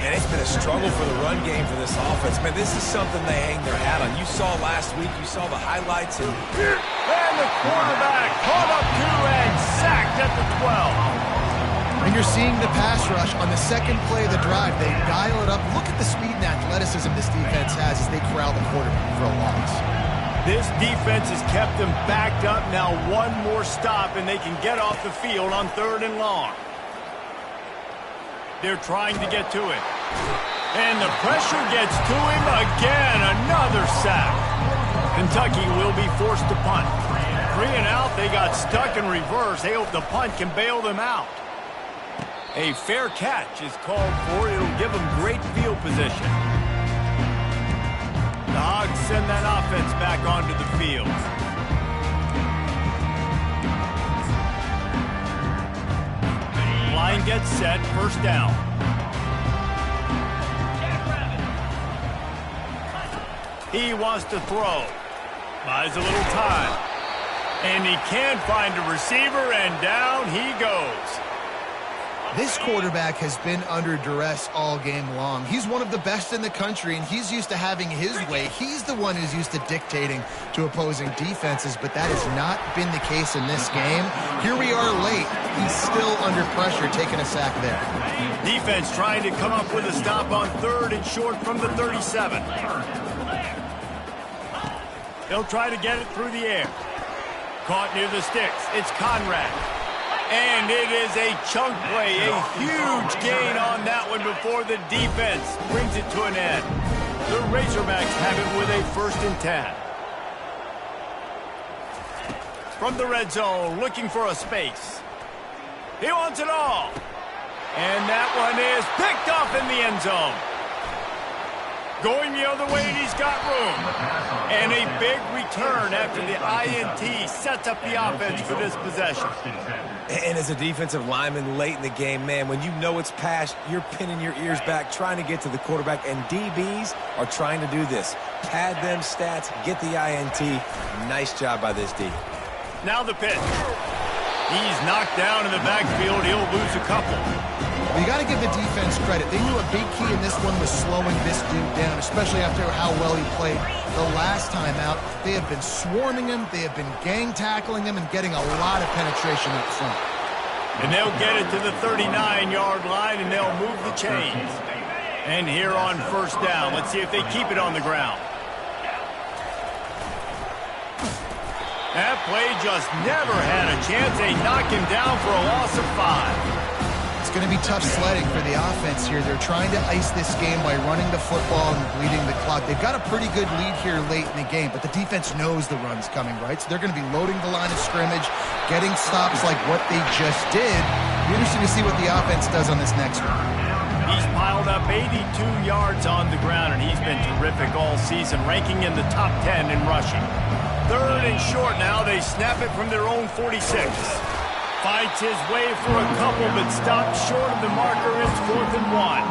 And it's been a struggle for the run game for this offense. Man, this is something they hang their hat on. You saw last week, you saw the highlights. And the quarterback caught up to and sacked at the 12. And you're seeing the pass rush on the second play of the drive. They dial it up. Look at the speed and athleticism this defense has as they corral the quarterback for a loss. This defense has kept them backed up. Now one more stop, and they can get off the field on 3rd and long. They're trying to get to him. And the pressure gets to him again. Another sack. Kentucky will be forced to punt. 3 and out. They got stuck in reverse. They hope the punt can bail them out. A fair catch is called for. It'll give them great field position. The Hogs send that offense back onto the field. Line gets set, first down. He wants to throw. Buys a little time. And he can find a receiver, and down he goes. This quarterback has been under duress all game long. He's one of the best in the country, and he's used to having his way. He's the one who's used to dictating to opposing defenses, but that has not been the case in this game. Here we are late. He's still under pressure, taking a sack there. Defense trying to come up with a stop on 3rd and short from the 37. They'll try to get it through the air. Caught near the sticks. It's Conrad. And it is a chunk play, a huge gain on that one before the defense brings it to an end. The Razorbacks have it with a 1st and 10. From the red zone, looking for a space. He wants it all. And that one is picked off in the end zone. Going the other way, and he's got room. And a big return after the INT sets up the offense for this possession. And as a defensive lineman late in the game, man, when you know it's passed, you're pinning your ears back, trying to get to the quarterback, and DBs are trying to do this. Pad them stats, get the INT. Nice job by this D. Now the pitch. He's knocked down in the backfield. He'll lose a couple. Well, you got to give the defense credit. They knew a big key in this one was slowing this dude down, especially after how well he played the last time out. They have been swarming him. They have been gang tackling him and getting a lot of penetration up front. And they'll get it to the 39-yard line, and they'll move the chains. And here on 1st down, let's see if they keep it on the ground. That play just never had a chance. They knock him down for a loss of 5. It's going to be tough sledding for the offense here. They're trying to ice this game by running the football and bleeding the clock. They've got a pretty good lead here late in the game, but the defense knows the run's coming, right? So they're going to be loading the line of scrimmage, getting stops like what they just did. Be interesting to see what the offense does on this next one. He's piled up 82 yards on the ground, and he's been terrific all season, ranking in the top 10 in rushing. 3rd and short now. They snap it from their own 46. Fights his way for a couple, but stops short of the marker. It's 4th and 1.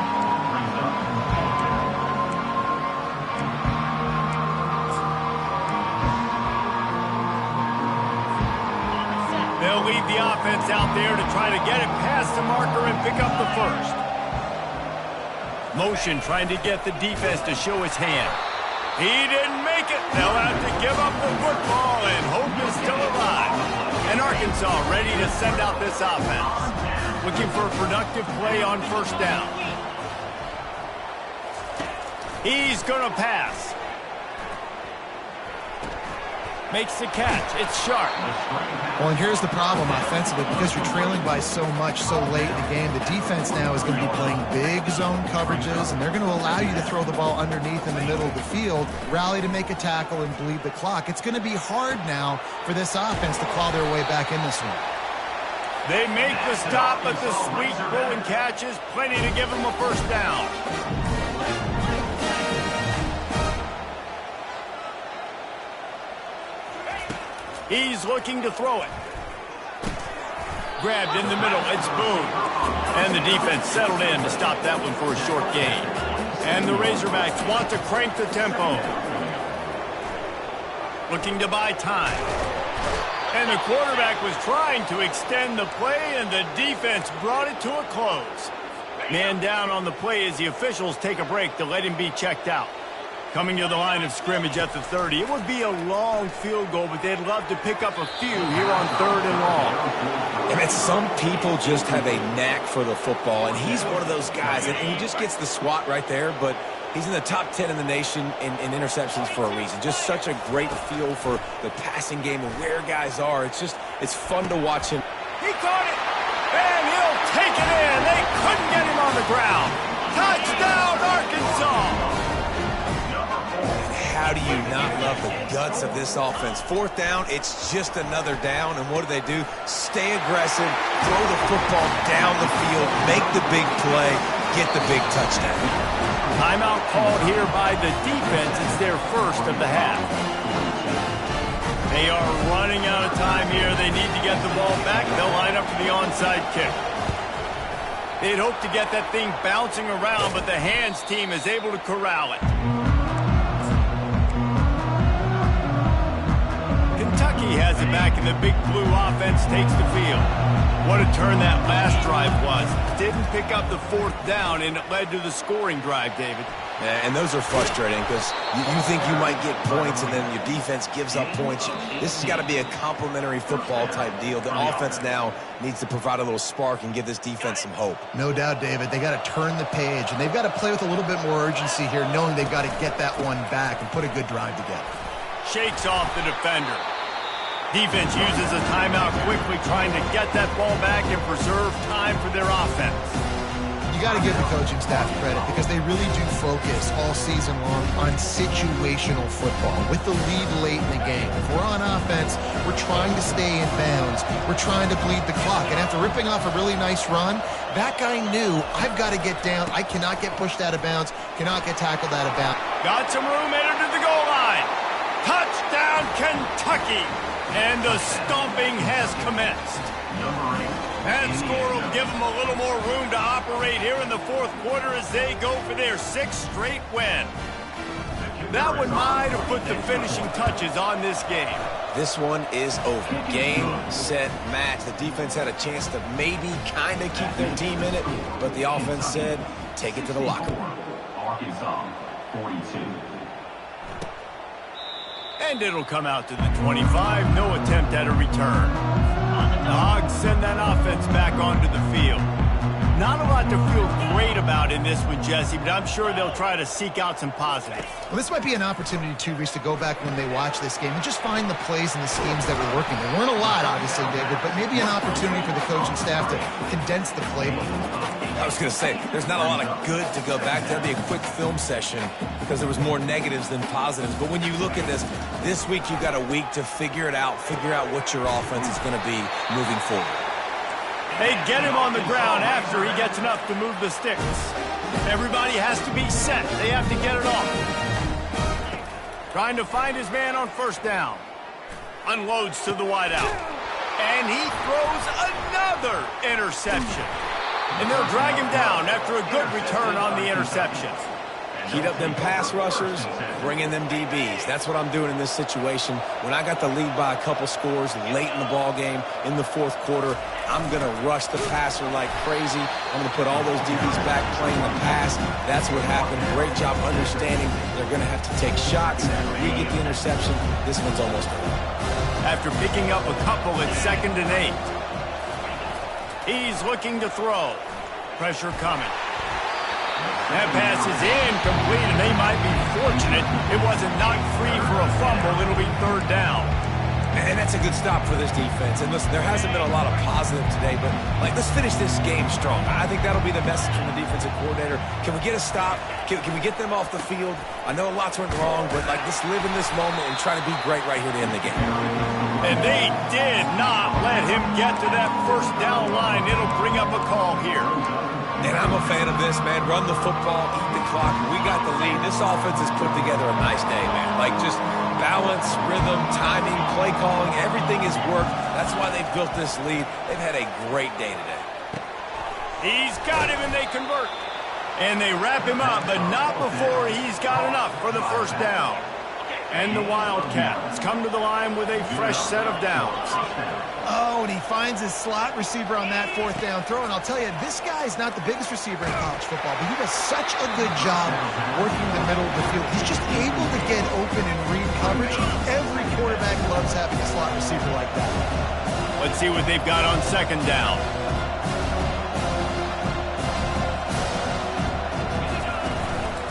They'll lead the offense out there to try to get it past the marker and pick up the 1st. Motion trying to get the defense to show his hand. He didn't make it. They'll have to give up the football, and hope is still alive. And Arkansas ready to send out this offense. Looking for a productive play on 1st down. He's going to pass. Makes the catch. It's sharp. Well, and here's the problem offensively. Because you're trailing by so much so late in the game, the defense now is going to be playing big zone coverages, and they're going to allow you to throw the ball underneath in the middle of the field, rally to make a tackle, and bleed the clock. It's going to be hard now for this offense to claw their way back in this one. They make the stop, but the sweet throw and catch is plenty to give them a 1st down. He's looking to throw it. Grabbed in the middle. It's Boone. And the defense settled in to stop that one for a short gain. And the Razorbacks want to crank the tempo. Looking to buy time. And the quarterback was trying to extend the play, and the defense brought it to a close. Man down on the play as the officials take a break to let him be checked out. Coming to the line of scrimmage at the 30. It would be a long field goal, but they'd love to pick up a few here on 3rd and long. And some people just have a knack for the football, and he's one of those guys, and he just gets the swat right there, but he's in the top 10 in the nation in interceptions for a reason. Just such a great feel for the passing game and where guys are. It's fun to watch him. He caught it, and he'll take it in. They couldn't get him on the ground. Touchdown, Arkansas! How do you not love the guts of this offense? 4th down, it's just another down, and what do? Stay aggressive, throw the football down the field, make the big play, get the big touchdown. Timeout called here by the defense. It's their 1st of the half. They are running out of time here. They need to get the ball back. They'll line up for the onside kick. They'd hope to get that thing bouncing around, but the hands team is able to corral it. Kentucky has it back, and the big blue offense takes the field. What a turn that last drive was. Didn't pick up the 4th down, and it led to the scoring drive, David. Yeah, and those are frustrating because you think you might get points, and then your defense gives up points. This has got to be a complimentary football type deal. The offense now needs to provide a little spark and give this defense some hope. No doubt, David. They got to turn the page, and they've got to play with a little bit more urgency here, knowing they've got to get that one back and put a good drive together. Shakes off the defender. Defense uses a timeout quickly, trying to get that ball back and preserve time for their offense. You got to give the coaching staff credit because they really do focus all season long on situational football with the lead late in the game. If we're on offense, we're trying to stay in bounds. We're trying to bleed the clock. And after ripping off a really nice run, that guy knew, I've got to get down. I cannot get pushed out of bounds, cannot get tackled out of bounds. Got some room, entered to the goal line. Touchdown, Kentucky! And the stomping has commenced. That score will give them a little more room to operate here in the fourth quarter as they go for their 6th straight win. That one might have put the finishing touches on this game. This one is over. Game, set, match. The defense had a chance to maybe kind of keep their team in it, but the offense said, take it to the locker room. Arkansas, 42. And it'll come out to the 25. No attempt at a return. The Hogs send that offense back onto the field. Not a lot to feel great about in this one, Jesse, but I'm sure they'll try to seek out some positives. Well, this might be an opportunity, too, Reese, to go back when they watch this game and just find the plays and the schemes that were working. There weren't a lot, obviously, David, but maybe an opportunity for the coaching staff to condense the playbook. I was going to say, there's not a lot of good to go back. That'd be a quick film session because there was more negatives than positives. But when you look at this week you've got a week to figure it out, figure out what your offense is going to be moving forward. They get him on the ground after he gets enough to move the sticks. Everybody has to be set. They have to get it off. Trying to find his man on first down. Unloads to the wideout. And he throws another interception. And they'll drag him down after a good return on the interception. Heat up them pass rushers, bring in them DBs. That's what I'm doing in this situation. When I got the lead by a couple scores late in the ball game in the fourth quarter, I'm going to rush the passer like crazy. I'm going to put all those DBs back playing the pass. That's what happened. Great job understanding they're going to have to take shots. We get the interception. This one's almost over. After picking up a couple at 2nd and 8. He's looking to throw. Pressure coming. That pass is incomplete, and they might be fortunate it wasn't knocked free for a fumble. It'll be 3rd down. And that's a good stop for this defense. And listen, there hasn't been a lot of positive today, but let's finish this game strong. I think that'll be the message from the defensive coordinator. Can we get a stop? Can we get them off the field? I know lots went wrong, but let's live in this moment and try to be great right here to end the game. And they did not let him get to that first down line. It'll bring up a call here. And I'm a fan of this, man. Run the football, eat the clock. We got the lead. This offense has put together a nice day, man. Just balance, rhythm, timing, play calling, everything has worked. That's why they've built this lead. They've had a great day today. He's got him, and they convert. And they wrap him up, but not before he's got enough for the first down. And the Wildcats come to the line with a fresh set of downs. Oh, and he finds his slot receiver on that 4th down throw. And I'll tell you, this guy's not the biggest receiver in college football, but he does such a good job working the middle of the field. He's just able to get open and read coverage. Every quarterback loves having a slot receiver like that. Let's see what they've got on 2nd down.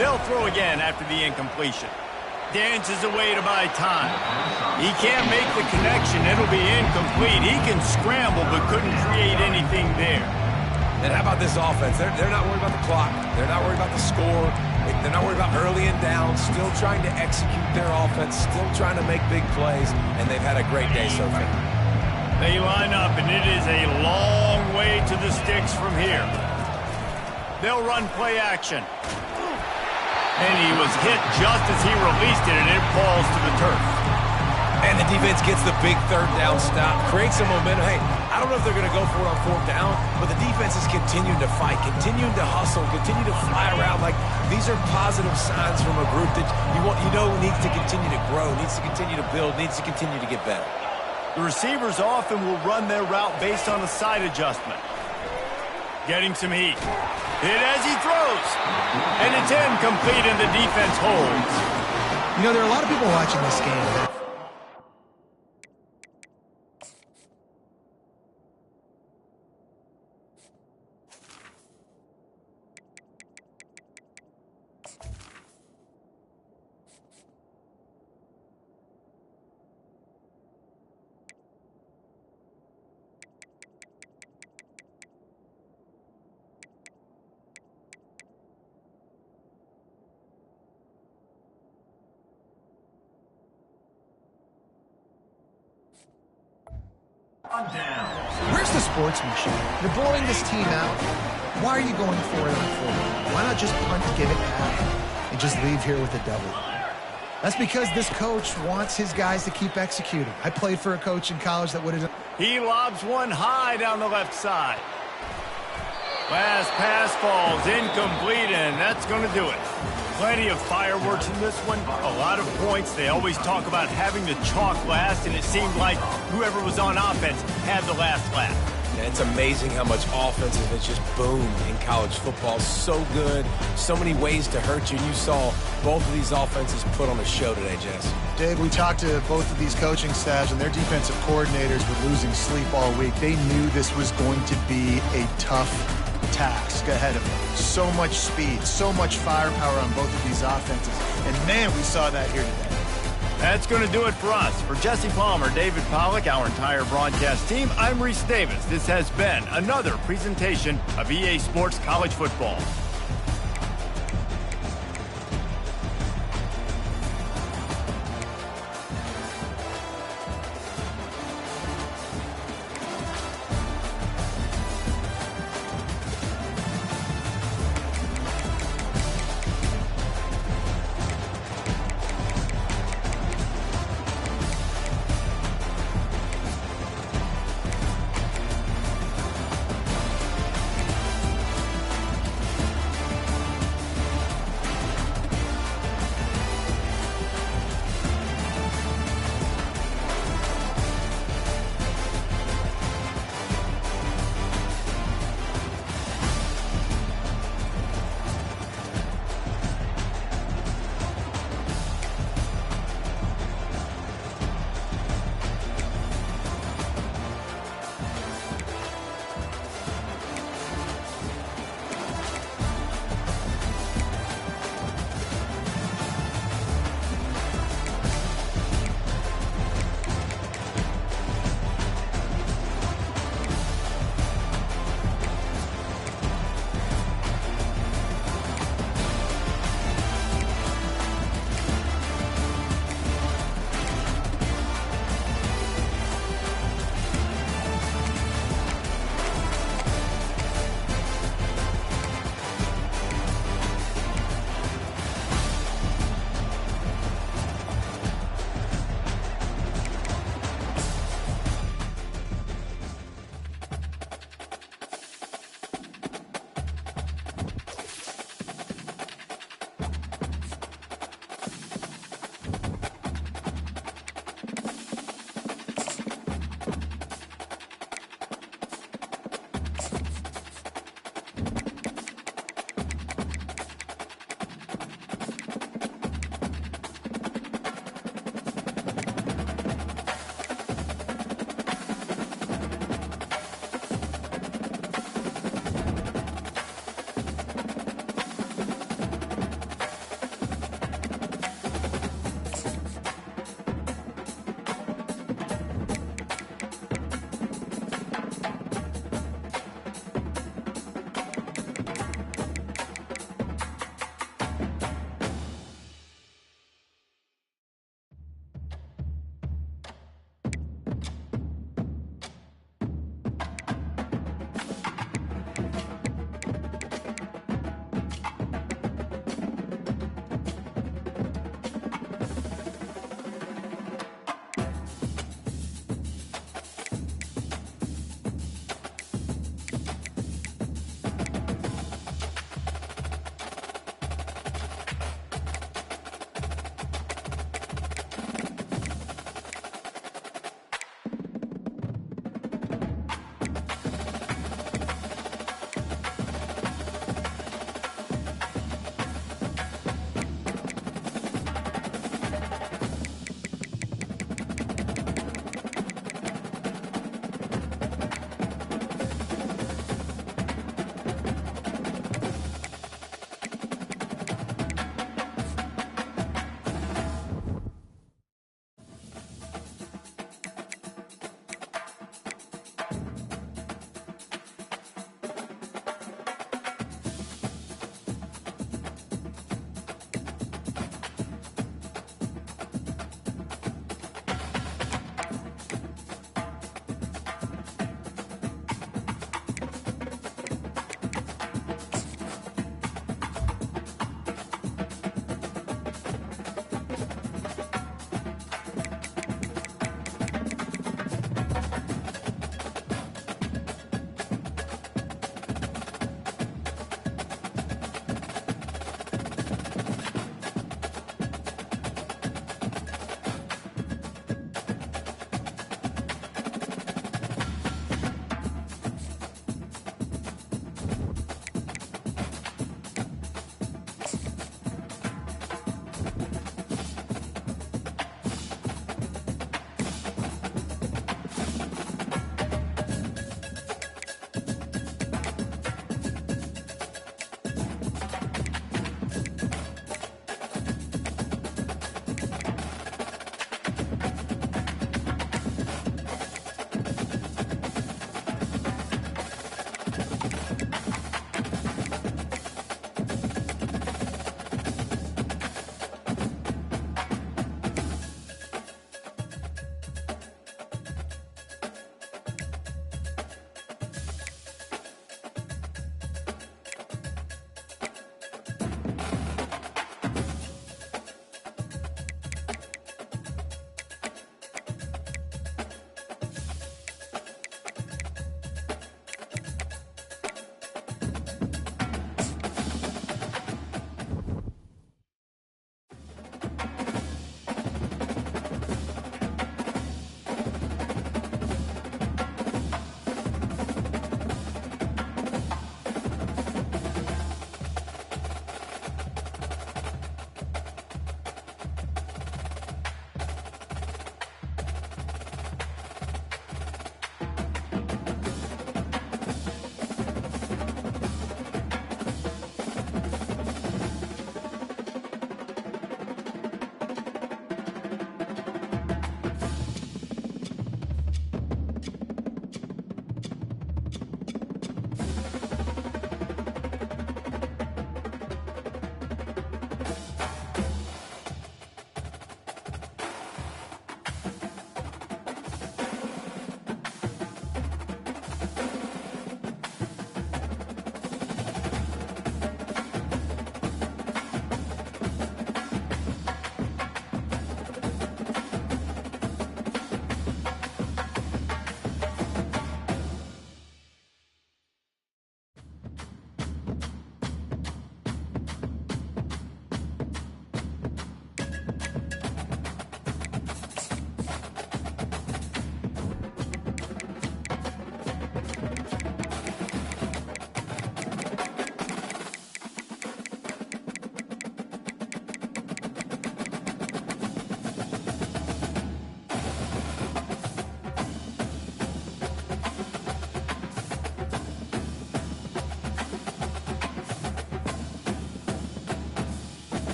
They'll throw again after the incompletion. Dances away to buy time. He can't make the connection. It'll be incomplete. He can scramble but couldn't create anything there. And how about this offense? They're not worried about the clock. They're not worried about the score. They're not worried about early and down. Still trying to execute their offense. Still trying to make big plays. And they've had a great day so far. They line up, and it is a long way to the sticks from here. They'll run play action. And he was hit just as he released it, and it falls to the turf. And the defense gets the big 3rd down stop, creates some momentum. Hey, I don't know if they're going to go for it on 4th down, but the defense is continuing to fight, continuing to hustle, continue to fly around. These are positive signs from a group that needs to continue to grow, needs to continue to build, needs to continue to get better. The receivers often will run their route based on a side adjustment. Getting some heat. Hit as he throws. And it's incomplete, and the defense holds. There are a lot of people watching this game that On down. Where's the sportsmanship? You're blowing this team out. Why are you going for it on 4? Why not just punt, give it half, and just leave here with a double? That's because this coach wants his guys to keep executing. I played for a coach in college that would have done. He lobs one high down the left side. Last pass falls incomplete, and that's going to do it. Plenty of fireworks in this one. A lot of points. They always talk about having the chalk last, and it seemed like whoever was on offense had the last laugh. Yeah, it's amazing how much offense has just boomed in college football. So good. So many ways to hurt you. And you saw both of these offenses put on a show today, Jess. Dave, we talked to both of these coaching staffs, and their defensive coordinators were losing sleep all week. They knew this was going to be a tough task ahead of them. So much speed, so much firepower on both of these offenses. And, man, we saw that here today. That's going to do it for us. For Jesse Palmer, David Pollack, our entire broadcast team, I'm Reese Davis. This has been another presentation of EA Sports College Football.